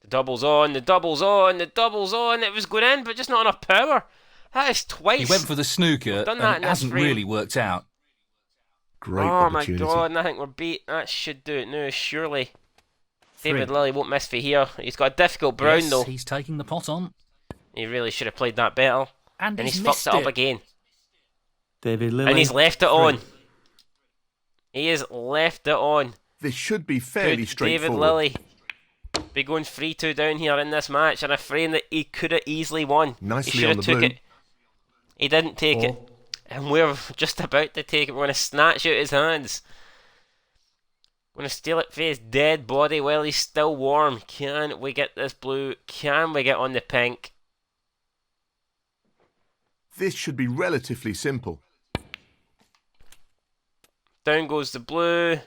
The double's on, the double's on, the double's on. It was going in, but just not enough power. That is twice. He went for the snooker done that in and it this hasn't frame. really worked out. Great Oh my opportunity. god, and I think we're beat. That should do it now, surely. 3. David Lilly won't miss for here. He's got a difficult brown Yes, though. he's taking the pot on. He really should have played that better. And And he's he's fucked missed it up it. again. David Lilly. And he's left it 3. on. He has left it on. This should be fairly Good straightforward. David Lilly be going 3-2 down here in this match, and a frame that he could have easily won. Nicely he should on have the took blue. it. He didn't take 4. it. And we're just about to take it. We're going to snatch out his hands. Going to steal it for his dead body while he's still warm. Can we get this blue? Can we get on the pink? This should be relatively simple. Down goes the blue.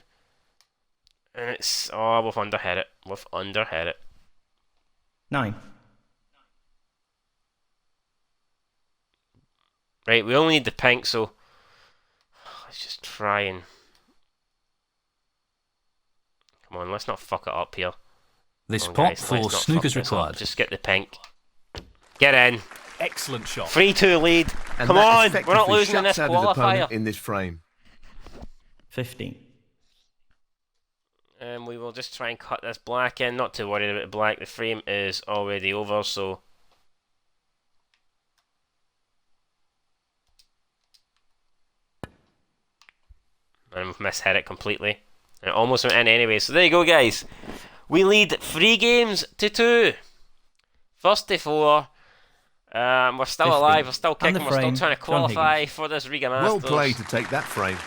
And it's... Oh, we've underhit it. We've underhit it. 9. Right, we only need the pink, so... Let's just try and... Come on, let's not fuck it up here. This Come on, pot guys, for let's not fuck snooker's this up. required. Just get the pink. Get in. Excellent shot. 3-2 lead. And Come that on, we're not effectively losing in this shuts out his opponent qualifier. in this frame. 15. And we will just try and cut this black in. Not too worried about the black. The frame is already over, so... And we've mishit it completely. And it almost went in anyway. So there you go, guys. We lead 3 games to 2. First to 4. We're still 15. alive. We're still And the kicking. We're still frame, trying to John qualify Higgins. for this Riga Masters. Well played to take that frame.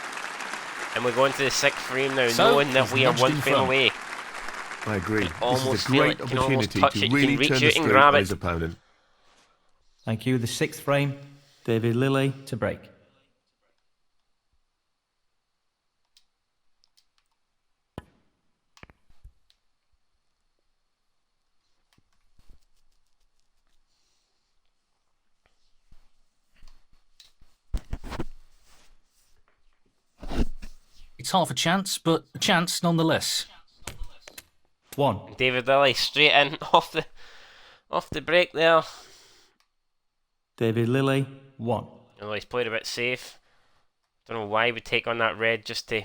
And we're going to the 6th frame now, So, knowing that he's we are nudged 1 in frame front. away. I agree. almost This is a feel great it, you can almost opportunity touch to it, you can really reach turn out the and screw grab on it. his opponent. Thank you. The 6th frame. David Lilly to break. It's half a chance, but a chance nonetheless. 1. David Lilly straight in off the break there. David Lilly 1. Although he's played a bit safe. Don't know why he would take on that red just to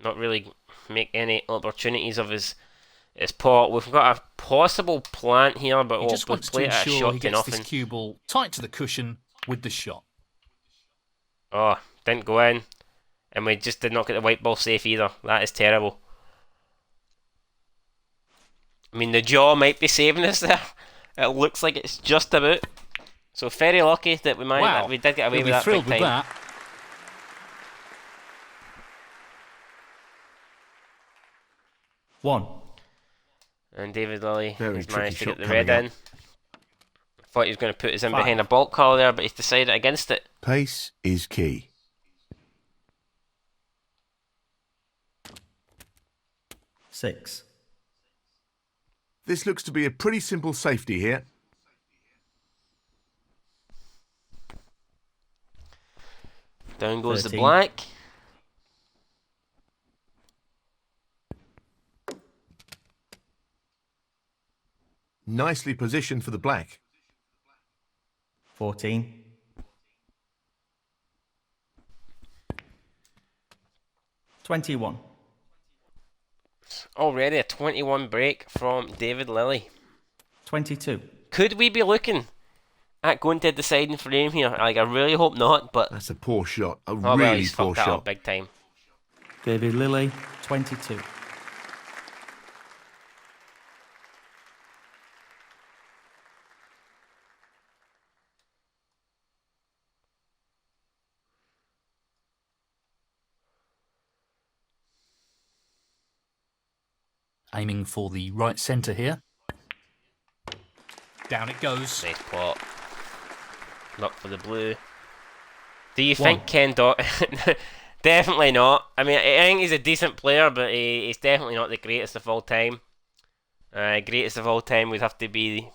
not really make any opportunities of his pot. We've got a possible plant here, but He just we'll wants to play it a ensure shot he to gets nothing. this cue ball tight to the cushion with the shot. Oh, didn't go in. And we just did not get the white ball safe either. That is terrible. I mean, the jaw might be saving us there. It looks like it's just about. So very lucky that we did get away with that big time. That. 1. And David Lilly Very has tricky managed to shot get the red coming in. Thought he was going to put us in 5. behind a bulk call there, but he's decided against it. Pace is key. 6. This looks to be a pretty simple safety here. Down goes the 13. black. Nicely positioned for the black. 14. 21. Already a 21 break from David Lilly. 22. Could we be looking at going to a deciding frame here? Like, I really hope not, but That's a poor shot. A well, really he's poor fucked that up shot. big time. David Lilly 22. Aiming for the right centre here. Down it goes. Nice pot. Luck for the blue. Do you think Ken Doc... Definitely not. I mean, I think he's a decent player, but he's definitely not the greatest of all time. Greatest of all time would have to be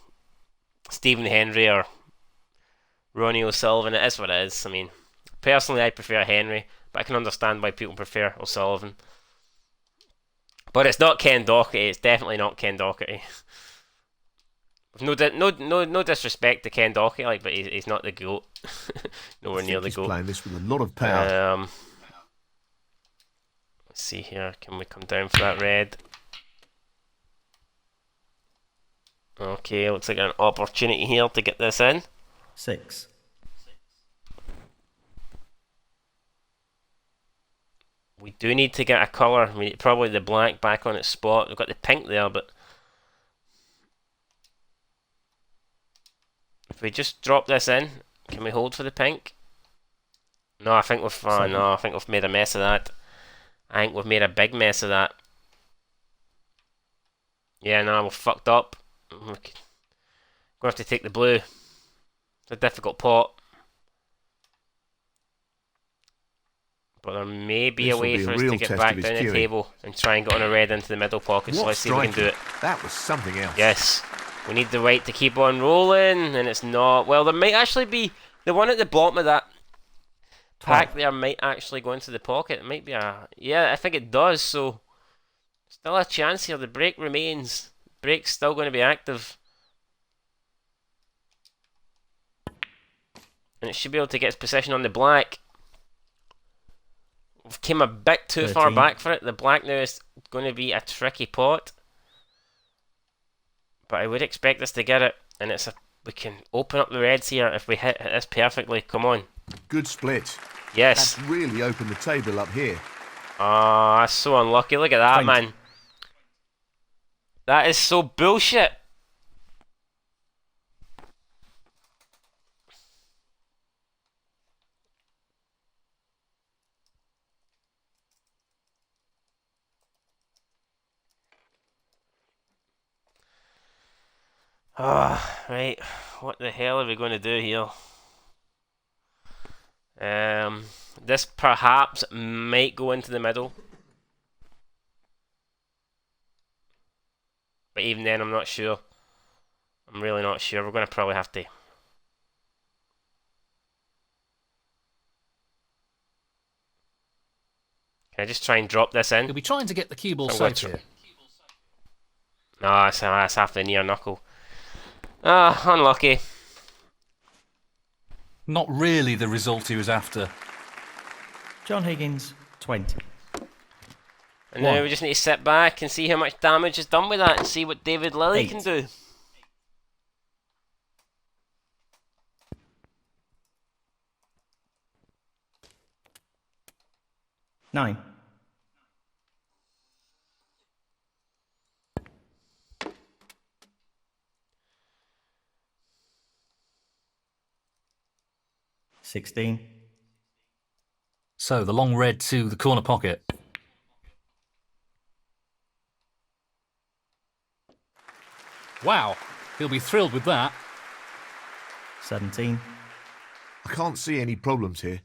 Stephen Henry or Ronnie O'Sullivan. It is what it is. I mean, personally, I prefer Henry, but I can understand why people prefer O'Sullivan. But it's not Ken Doherty. It's definitely not Ken Doherty. No disrespect to Ken Doherty, like, but he's not the GOAT. Nowhere near the He's GOAT. playing this with a lot of power. Let's see here. Can we come down for that red? Okay, looks like an opportunity here to get this in. 6. We do need to get a colour. We need probably the black back on its spot. We've got the pink there, but if we just drop this in, can we hold for the pink? No, I think we've made a mess of that. I think we've made a big mess of that. Yeah, no, we're fucked up. We're going to have to take the blue. It's a difficult pot. But there may be a way for us to get back down the table and try and get on a red into the middle pocket. So let's see if we can do it. That was something else. Yes. We need the white to keep on rolling, and it's not. Well, there might actually be the one at the bottom of that pack there might actually go into the pocket. It might be a... Yeah, I think it does, so still a chance here. The break remains. Break's still going to be active. And it should be able to get its position on the black. We've came a bit too far back for it. The black now is going to be a tricky pot. But I would expect us to get it. And it's we can open up the reds here if we hit this perfectly. Come on. Good split. Yes. That's really opened the table up here. Ah, that's so unlucky. Look at that, 20. man. That is so bullshit. Ah, right. What the hell are we going to do here? This perhaps might go into the middle. But even then, I'm not sure. I'm really not sure. We're going to probably have to... Can I just try and drop this in? He'll be trying to get the cue ball safe here. No, that's after the near knuckle. Ah, unlucky. Not really the result he was after. John Higgins, 20. And now we just need to sit back and see how much damage is done with that and see what David Lilley can do. 9. $16. So the long red to the corner pocket. Wow, he'll be thrilled with that. 17. I can't see any problems here.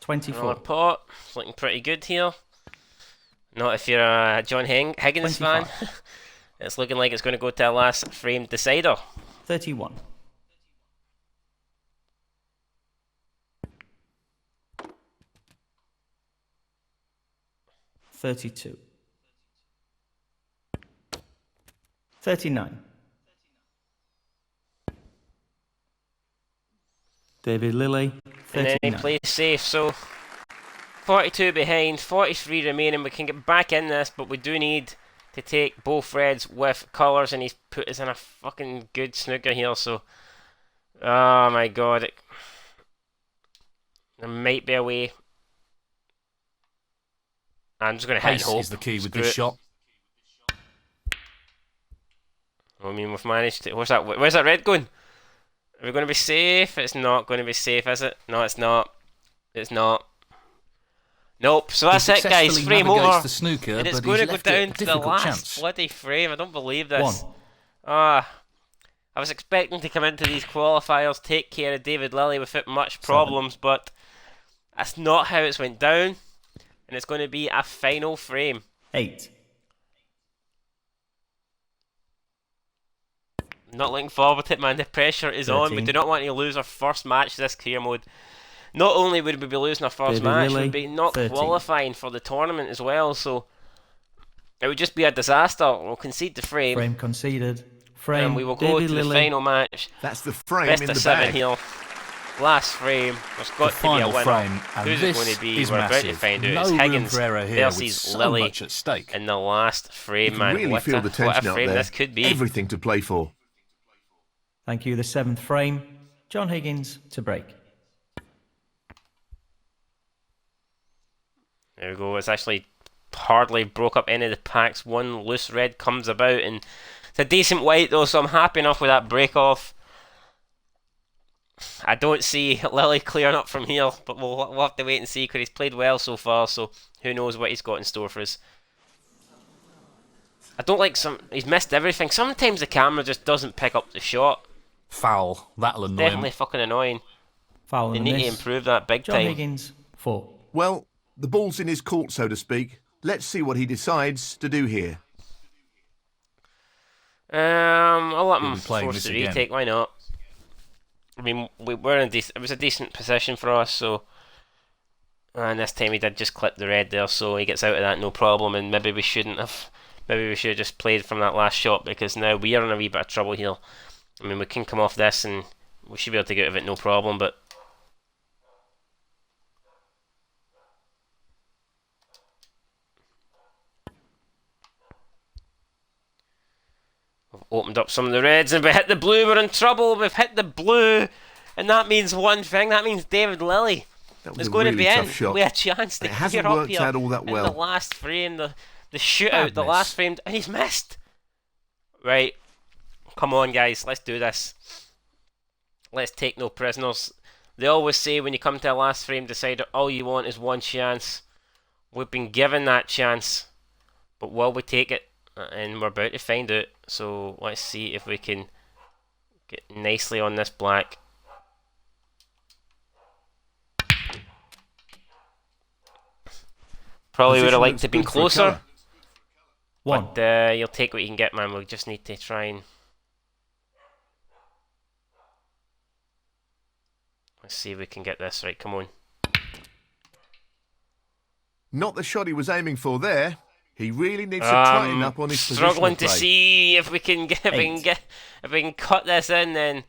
24. Another pot. It's looking pretty good here. Not if you're a John Higgins 25. fan. It's looking like it's going to go to a last frame decider. 31. 32. 39. David Lilley, And then 39. he plays safe, so 42 behind, 43 remaining. We can get back in this, but we do need to take both reds with colours, and he's put us in a fucking good snooker here, so... Oh my god. There might be a way. I'm just going to hit Pace hope. is the key with Screw this it. shot. I mean, we've managed to... Where's that red going? Are we going to be safe? It's not going to be safe, is it? No, it's not. It's not. Nope. So that's it, guys. Successfully Frame navigates over. the snooker, And it's but going he's to go left it a down to the difficult last chance. bloody frame. I don't believe this. 1. I was expecting to come into these qualifiers, take care of David Lilley without much problems, but that's not how it's went down. And it's going to be a final frame. 8. Not looking forward to it, man. The pressure is on. We 13. do not want to lose our first match this career mode. Not only would we be losing our first David match, Lilley, we'd be not 13. qualifying for the tournament as well, so it would just be a disaster. We'll concede the frame, Frame conceded. Frame. and we will go David to the Lilley. final match. That's the frame Best in of the 7 bag. here. Last frame. There's got to be a Final winner. frame, and Who's it this going to be? is We're about to massive. find out. No It's room Higgins for error here with versus so Lilley much at stake. in the last You frame, can man. really What feel the a tension out frame there. this could be. Everything to play for. Thank you. The 7th frame. John Higgins to break. There we go. It's actually hardly broke up any of the packs. One loose red comes about, and it's a decent white though, so I'm happy enough with that break off. I don't see Lilley clearing up from here, but we'll have to wait and see because he's played well so far, so who knows what he's got in store for us. I don't like he's missed everything. Sometimes the camera just doesn't pick up the shot. Foul. That'll annoy Definitely him. fucking annoying. Foul They and need to miss. improve that big John time. Higgins, 4. Well, the ball's in his court, so to speak. Let's see what he decides to do here. I'll let He'll him be playing force this the again. retake. Why not? I mean, we're in it was a decent position for us, so. And this time he did just clip the red there, so he gets out of that no problem. And maybe we shouldn't have. Maybe we should have just played from that last shot because now we are in a wee bit of trouble here. I mean, we can come off this and we should be able to get out of it no problem, but. We've opened up some of the reds and we hit the blue. We're in trouble. We've hit the blue, and that means one thing. That means David Lilley That was is a going really to be in tough shot. with a chance to It hasn't clear up worked here out all that in well. the last frame, the shootout, Bad the miss. last frame, and he's missed. Right, come on, guys, let's do this. Let's take no prisoners. They always say when you come to a last frame decider, all you want is one chance. We've been given that chance, but will we take it? And we're about to find out. So let's see if we can get nicely on this black. Probably would have Position liked looks to have been good for a closer. colour. 1. But you'll take what you can get, man. We just need to try and... Let's see if we can get this right. Come on. Not the shot he was aiming for there. He really needs to tighten up on his Struggling positional to play. see if we can get, if we can cut this in. Then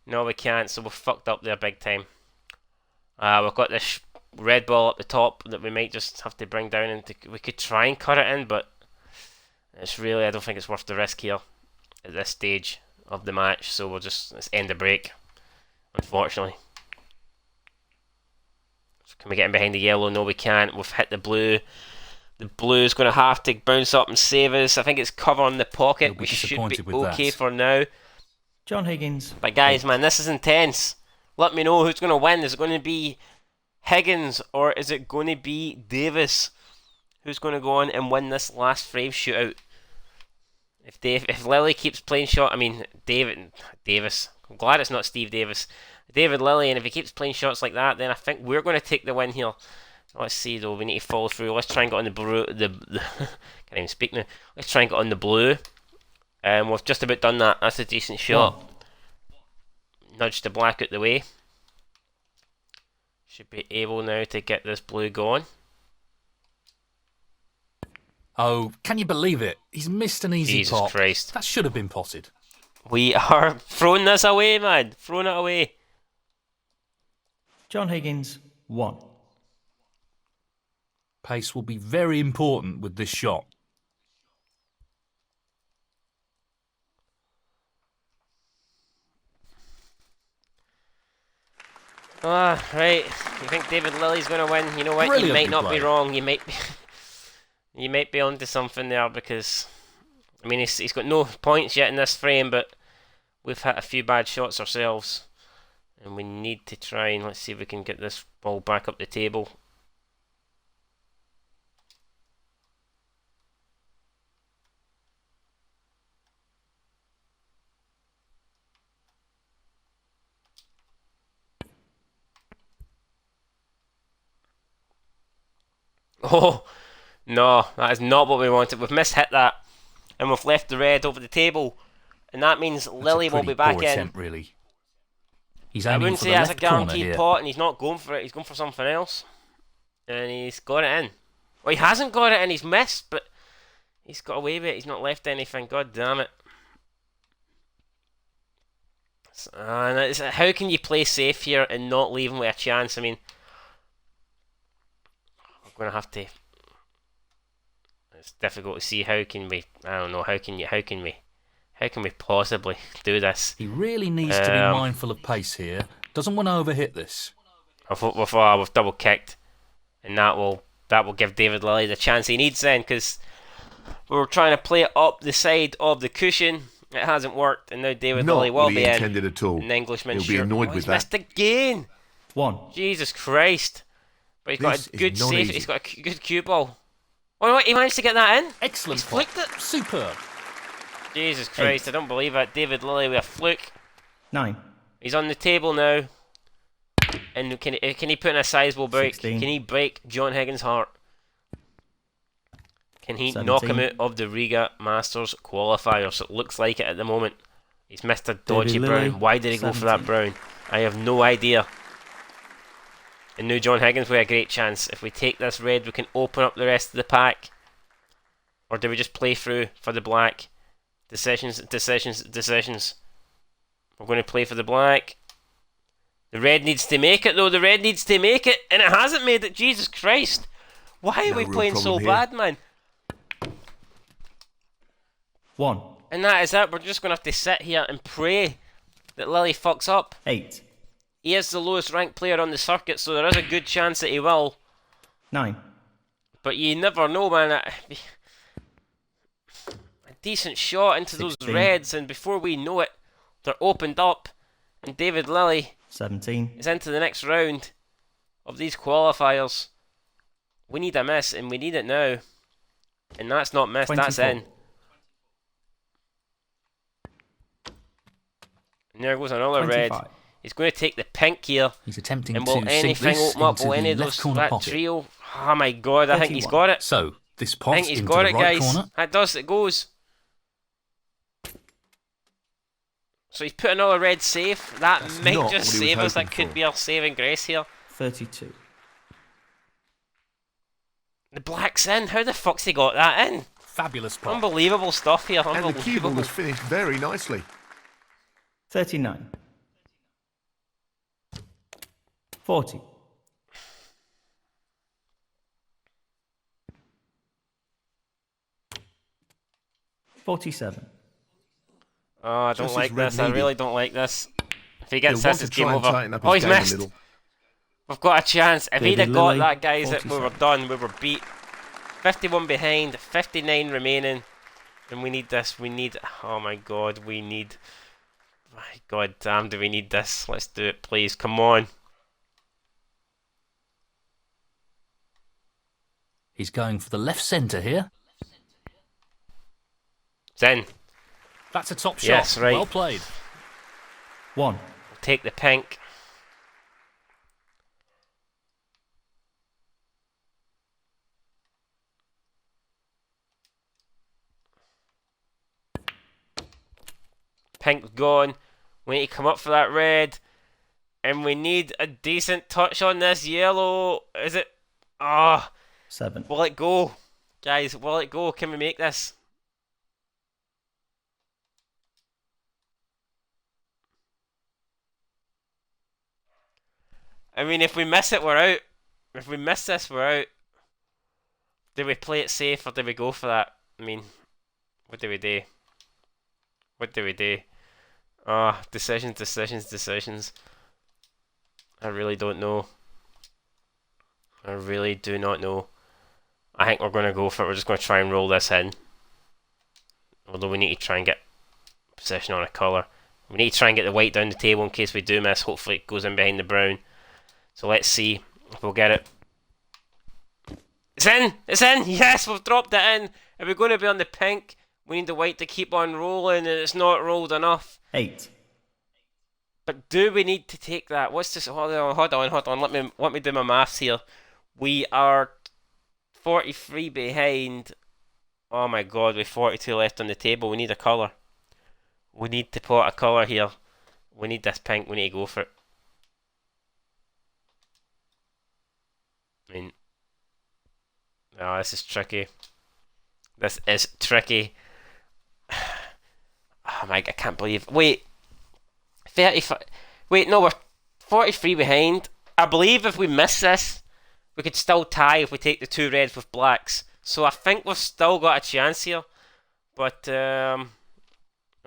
no, we can't. So we're fucked up there big time. We've got this red ball up the top that we might just have to bring down, and we could try and cut it in, but it's really, I don't think it's worth the risk here at this stage of the match. So let's end the break, unfortunately. So can we get in behind the yellow? No, we can't. We've hit the blue. The blue's going to have to bounce up and save us. I think it's covering the pocket. We should be okay for now. John Higgins. But guys, man, this is intense. Let me know who's going to win. Is it going to be Higgins or is it going to be Davis? Who's going to go on and win this last frame shootout? If Lily keeps playing Davis. I'm glad it's not Steve Davis. David Lilly, and if he keeps playing shots like that, then I think we're going to take the win here. Let's see though, we need to follow through. Let's try and get on the blue. Can't even speak now. Let's try and get on the blue. We've just about done that. That's a decent shot. Nudge the black out the way. Should be able now to get this blue going. Oh, can you believe it? He's missed an easy pot. Jesus Christ. That should have been potted. We are throwing this away, man. Throwing it away. John Higgins, 1. Pace will be very important with this shot. Right. You think David Lilly's going to win? You know what? You might not be wrong. You might be, you might be onto something there because, I mean, he's got no points yet in this frame, but we've hit a few bad shots ourselves, and we need to try and let's see if we can get this ball back up the table. Oh, no, that is not what we wanted. We've mishit that, and we've left the red over the table, and that means Lily will be back in. Attempt, really. He's I aiming wouldn't for say the that's a left corner guaranteed here. pot, and he's not going for it. He's going for something else, and he's got it in. Well, he hasn't got it, and he's missed, but he's got away with it. He's not left anything. God damn it! How can you play safe here and not leave him with a chance? I mean, we're going to have to. It's difficult to see how can we. I don't know. How can we possibly do this? He really needs to be mindful of pace here. Doesn't want to overhit this. We've double kicked, and that will give David Lilly the chance he needs then, because we were trying to play it up the side of the cushion. It hasn't worked, and now David Lilly will be intended in. at all. An Englishman. He'll be annoyed with he's that. missed again. 1. Jesus Christ! But he's got a good not safe. easy. He's got a good cue ball. Oh, what? He managed to get that in. Excellent. He's flicked it. Superb. Jesus Christ! I don't believe it. David Lilly with a fluke. 9. He's on the table now. And can he put in a sizable break? 16. Can he break John Higgins' heart? Can he 17. knock him out of the Riga Masters qualifiers? It looks like it at the moment. He's missed a dodgy Lilly, brown. Why did he go for that 17. brown? I have no idea. And now John Higgins with a great chance. If we take this red, we can open up the rest of the pack. Or do we just play through for the black? Decisions. We're going to play for the black. The red needs to make it though. The red needs to make it, and it hasn't made it. Jesus Christ! Why are we real playing so problem here. bad, man? 1. And that is it. We're just going to have to sit here and pray that Lily fucks up. 8. He is the lowest ranked player on the circuit, so there is a good chance that he will. 9. But you never know, man. A decent shot into 16. those reds, and before we know it, they're opened up, and David Lilly 17. is into the next round of these qualifiers. We need a miss, and we need it now. And that's not missed, that's 24. in. And there goes another 25. red. He's going to take the pink here. He's attempting And to will sink anything this open up? into Will any the of left those corner that pocket. trio? Oh my god, I think he's 31. got it. So, this I pot think he's into got the it, right guys. corner. It does, it goes. So he's put another red safe. That That's might not just what he was save us. That hoping could for. be our saving grace here. 32. The black's in. How the fuck's he got that in? Fabulous pot. Unbelievable stuff here. And the cue ball Unbelievable. was finished very nicely. 39. 40. 47. Oh, I don't Just like as red this. I needed. really don't like this. If he He'll gets want this, to it's game try and over. tighten up Oh, his he's game a missed. little. We've got a chance. If he'd David have got Lilly, that, guys, we were 47. done. We were beat. 51 behind, 59 remaining. And we need this. We need... Oh my god, we need... My god damn, do we need this? Let's do it, please. Come on. He's going for the left centre here. It's in. That's a top shot. Yes, right. Well played. 1. We'll take the pink. Pink's gone. We need to come up for that red. And we need a decent touch on this yellow. Is it? Ah. 7. Will it go? Guys, will it go? Can we make this? I mean, if we miss it, we're out. If we miss this, we're out. Do we play it safe or do we go for that? I mean, what do we do? What do we do? Ah, decisions, decisions, decisions. I really don't know. I really do not know. I think we're going to go for it. We're just going to try and roll this in. Although we need to try and get position on a colour. We need to try and get the white down the table in case we do miss. Hopefully it goes in behind the brown. So let's see if we'll get it. It's in! It's in! Yes, we've dropped it in! If we're going to be on the pink, we need the white to keep on rolling, and it's not rolled enough. 8. But do we need to take that? What's this? Hold on. Let me do my maths here. We are 43 behind. Oh my god, we've 42 left on the table. We need a colour. We need to put a colour here. We need this pink. We need to go for it. I mean, oh, this is tricky. This is tricky. Oh my god, I can't believe. Wait. 35. Wait, no, we're 43 behind. I believe if we miss this, we could still tie if we take the two reds with blacks. So I think we've still got a chance here. But, I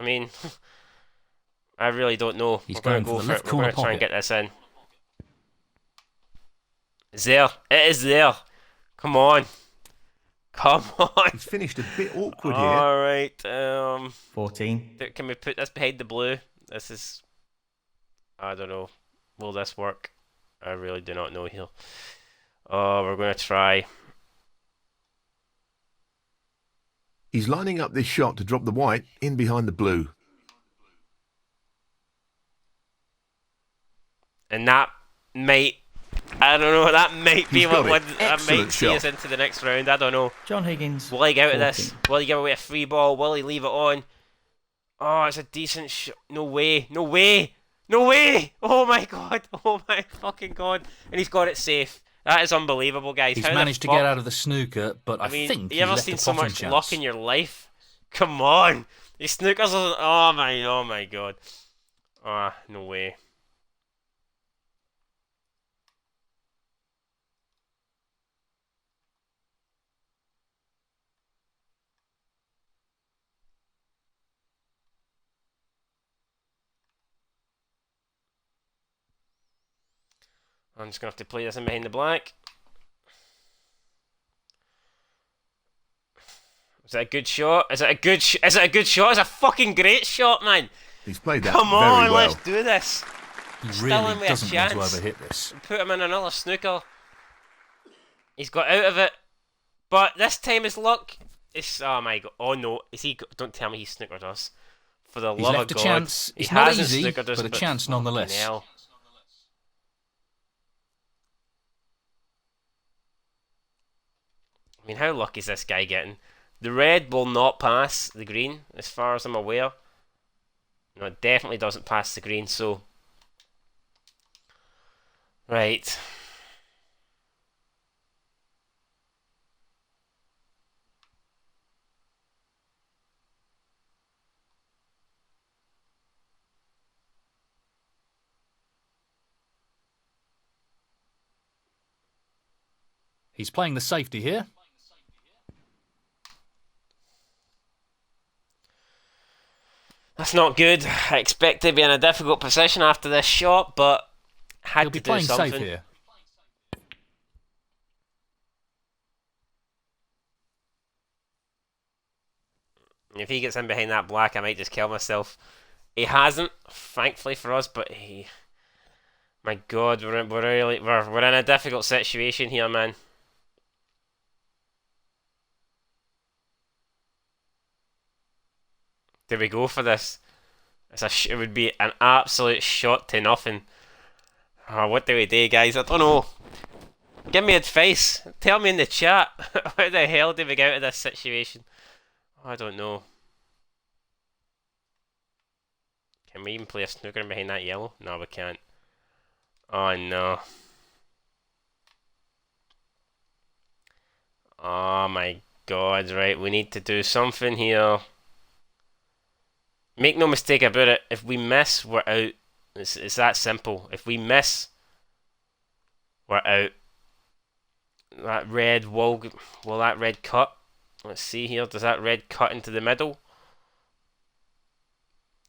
mean, I really don't know. He's We're going going to go for the for left it. We're going corner to try and pocket. get this in. It's there. It is there. Come on. Come on. He's finished a bit awkward here. Alright, 14. can we put this behind the blue? This is... I don't know. Will this work? I really do not know here. Oh, we're going to try. He's lining up this shot to drop the white in behind the blue. And that might... I don't know. That might be He's what got it. would... That Excellent might see us shot. into the next round. I don't know. John Higgins. Will he get out of this? 14. Will he give away a free ball? Will he leave it on? Oh, it's a decent shot. No way. No way. No way. Oh my god. Oh my fucking god. And he's got it safe. That is unbelievable, guys. He's How the managed to fuck? get out of the snooker, but I mean, think you he ever left seen the so potting much chance. luck in your life? Come on. These snookers are... Oh my god. Ah, no way. I'm just going to have to play this in behind the black. Is that a good shot? Is it a good shot? It's a fucking great shot, man. He's played that Come very on, well. let's do this. He Still really in with a doesn't want to chance. overhit this. Put him in another snooker. He's got out of it. But this time his luck is... Oh my god. Oh no. Is he... Don't tell me he snookered us. For the He's love left of a God. chance. He It's not hasn't easy, snookered us, but a chance nonetheless. fucking hell. mean, how lucky is this guy getting? The red will not pass the green, as far as I'm aware. No, it definitely doesn't pass the green, so... Right. He's playing the safety here. That's not good. I expect to be in a difficult position after this shot, but had He'll be to do playing something. safe here. If he gets in behind that black, I might just kill myself. He hasn't, thankfully for us, but he... My God, we're in a difficult situation here, man. Do we go for this? It would be an absolute shot to nothing. Oh, what do we do, guys? I don't know. Give me advice. Tell me in the chat. How the hell do we get out of this situation? Oh, I don't know. Can we even play a snooker behind that yellow? No, we can't. Oh, no. Oh, my God. Right, we need to do something here. Make no mistake about it. If we miss, we're out. It's that simple. If we miss, we're out. That red will that red cut? Let's see here. Does that red cut into the middle?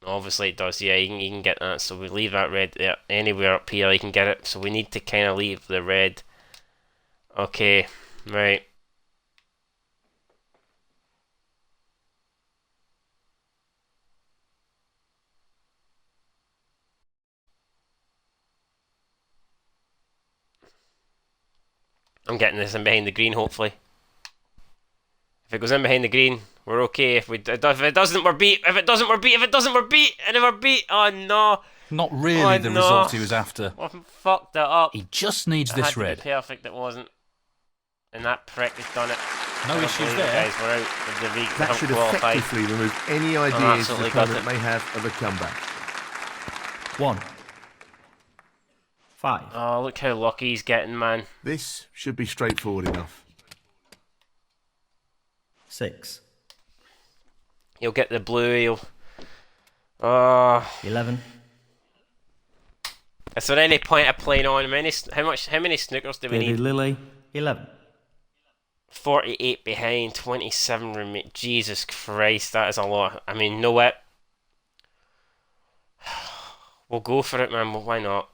Obviously it does. Yeah, you can get that. So we leave that red there. Anywhere up here you can get it. So we need to kind of leave the red. Okay, right. I'm getting this in behind the green, hopefully. If it goes in behind the green, we're okay. If it doesn't, we're beat. If it doesn't, we're beat. If it doesn't, we're beat. And if we're beat, oh no. Not really the result he was after. I fucked it up. He just needs this red. Perfect, it wasn't. And that prick has done it. No issues there. Guys, we're out of the league. That should effectively remove any ideas the opponent may have of a comeback. 1. 5. Oh, look how lucky he's getting, man. This should be straightforward enough. 6. He'll get the blue. He'll. 11. Is there any point of playing on? How many snookers do we David need? Lilly, 11. 48 behind, 27 remain. Jesus Christ, that is a lot. I mean, know what? We'll go for it, man. Well, why not?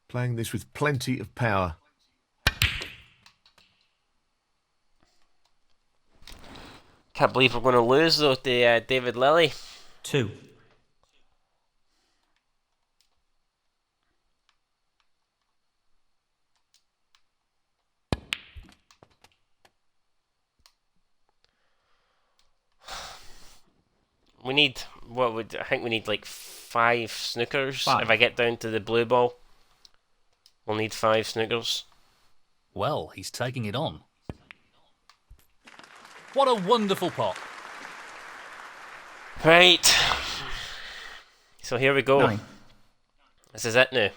Playing this with plenty of power. Can't believe we're going to lose though to David Lilly. 2. We need I think we need like 5 snookers. 5. If I get down to the blue ball, we'll need 5 snookers. Well, he's taking it on. What a wonderful pot. Right. So here we go. 9. This is it now.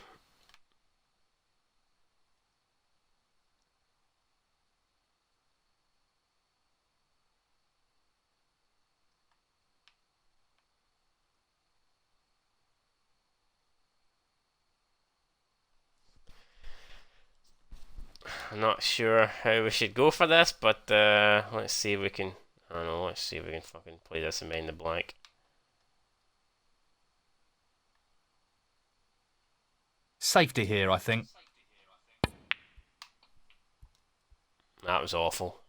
I'm not sure how we should go for this, but let's see if we can. I don't know. Let's see if we can fucking play this and mind the blank. Safety here, I think. That was awful.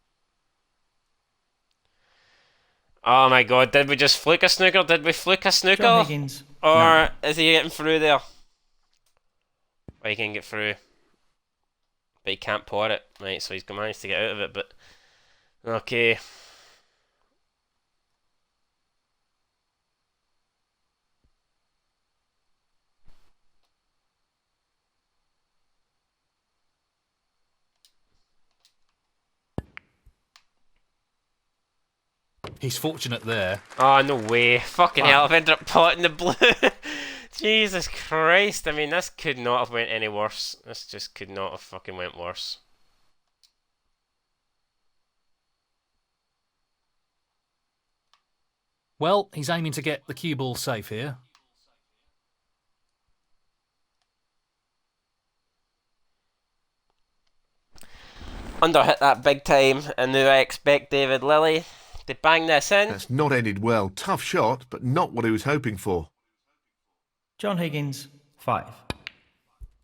Oh my God! Did we just fluke a snooker? Did we fluke a snooker? John Higgins, Or no. is he getting through there? Oh, he can get through. But he can't pour it. Right, so he's managed to get out of it, but... Okay. He's fortunate there. Oh, no way. Fucking hell, I've ended up potting the blue. Jesus Christ. I mean, this could not have went any worse. This just could not have fucking went worse. Well, he's aiming to get the cue ball safe here. Underhit that big time, and now I expect David Lilley to bang this in. That's not ended well. Tough shot, but not what he was hoping for. John Higgins, 5.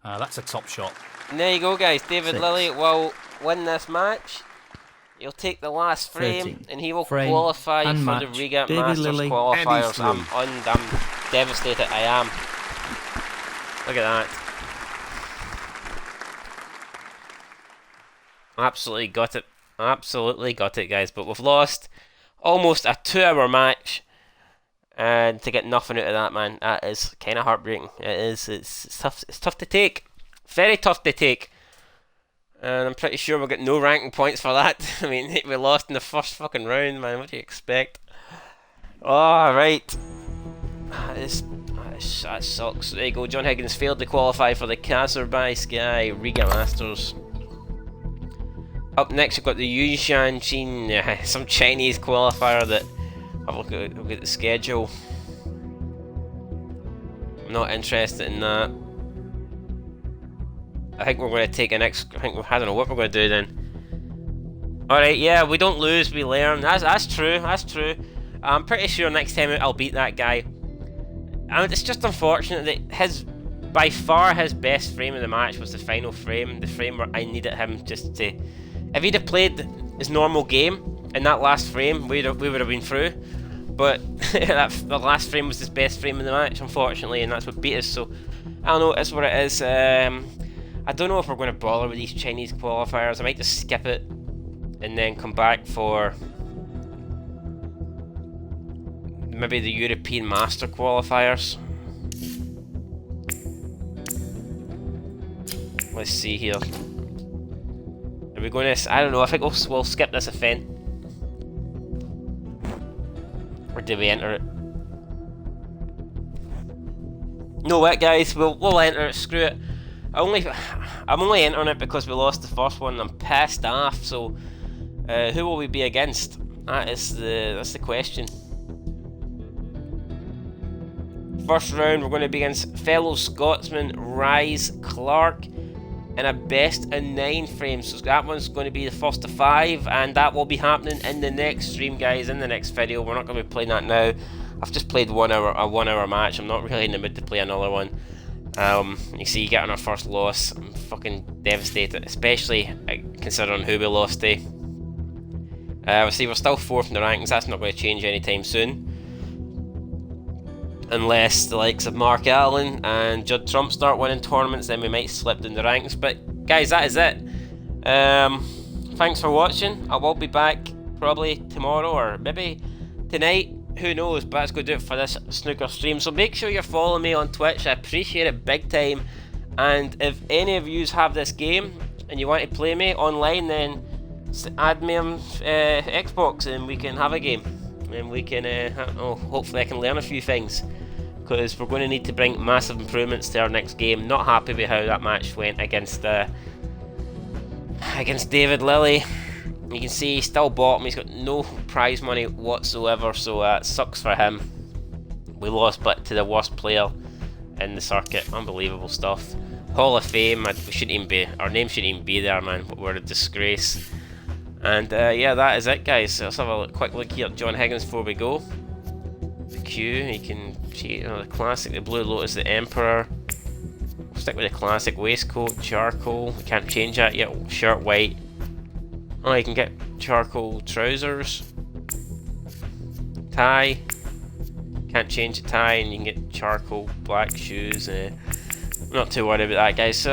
That's a top shot. And there you go, guys. David 6. Lilley will win this match. He'll take the last frame, 13. and he will Frame qualify and for the match. Riga David Masters Lilley. qualifiers. And he's I'm devastated. I am. Look at that. Absolutely got it. Absolutely got it, guys. But we've lost almost a 2-hour match, and to get nothing out of that, man, that is kind of heartbreaking. It is. It's tough. It's tough to take. Very tough to take. And I'm pretty sure we'll get no ranking points for that. I mean, we lost in the first fucking round, man. What do you expect? Oh, right. That sucks. There you go. John Higgins failed to qualify for the Kazakhstan Riga Masters. Up next, we've got the Yushan, some Chinese qualifier that I've looked at the schedule. I'm not interested in that. I think we're going to take a next. I don't know what we're going to do then. Alright, yeah, we don't lose, we learn. That's true, that's true. I'm pretty sure next time out I'll beat that guy. And it's just unfortunate that by far his best frame of the match was the final frame. The frame where I needed him just to... If he'd have played his normal game in that last frame, we would have been through. But the last frame was his best frame of the match, unfortunately, and that's what beat us. So, I don't know, it's what it is. I don't know if we're going to bother with these Chinese qualifiers. I might just skip it and then come back for maybe the European Master qualifiers. Let's see here. Are we going to... I don't know, I think we'll skip this event. Or did we enter it? No, what, guys? We'll enter it. Screw it. I'm only entering it because we lost the first one. I'm pissed off. So, who will we be against? That's the question. First round, we're going to be against fellow Scotsman Rise Clark in a best of 9 frame. So that one's going to be the first of 5, and that will be happening in the next stream, guys. In the next video, we're not going to be playing that now. I've just played a 1 hour match. I'm not really in the mood to play another one. You see, getting our first loss, I'm fucking devastated, especially considering who we lost to. See, we're still 4th in the rankings. That's not going to change anytime soon, unless the likes of Mark Allen and Judd Trump start winning tournaments. Then we might slip in the rankings. But guys, that is it. Thanks for watching. I will be back probably tomorrow or maybe tonight. Who knows, but that's going to do it for this snooker stream. So make sure you're following me on Twitch. I appreciate it big time. And if any of you have this game and you want to play me online, then add me on Xbox and we can have a game. And we can, hopefully I can learn a few things. Because we're going to need to bring massive improvements to our next game. Not happy with how that match went against David Lilley. You can see he's still bottom. He's got no prize money whatsoever, so it sucks for him. We lost, but to the worst player in the circuit. Unbelievable stuff. Hall of Fame. We shouldn't even be. Our name shouldn't even be there, man. We're a disgrace. And yeah, that is it, guys. Let's have a quick look here at John Higgins before we go. The Q. You can see the classic. The Blue Lotus, the Emperor. We'll stick with the classic waistcoat, charcoal. We can't change that yet. Shirt white. Oh, you can get charcoal trousers, tie, can't change the tie, and you can get charcoal black shoes. Not too worried about that, guys. So,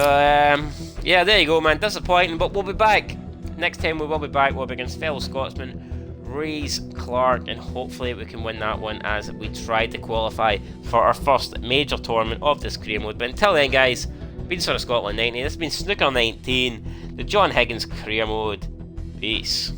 yeah, there you go, man. Disappointing, but we'll be back. Next time we will be back. We'll be against fellow Scotsman Rise Clark, and hopefully we can win that one as we try to qualify for our first major tournament of this career mode. But until then, guys, been Son of Scotland 90. This has been Snooker 19, the John Higgins career mode. Peace.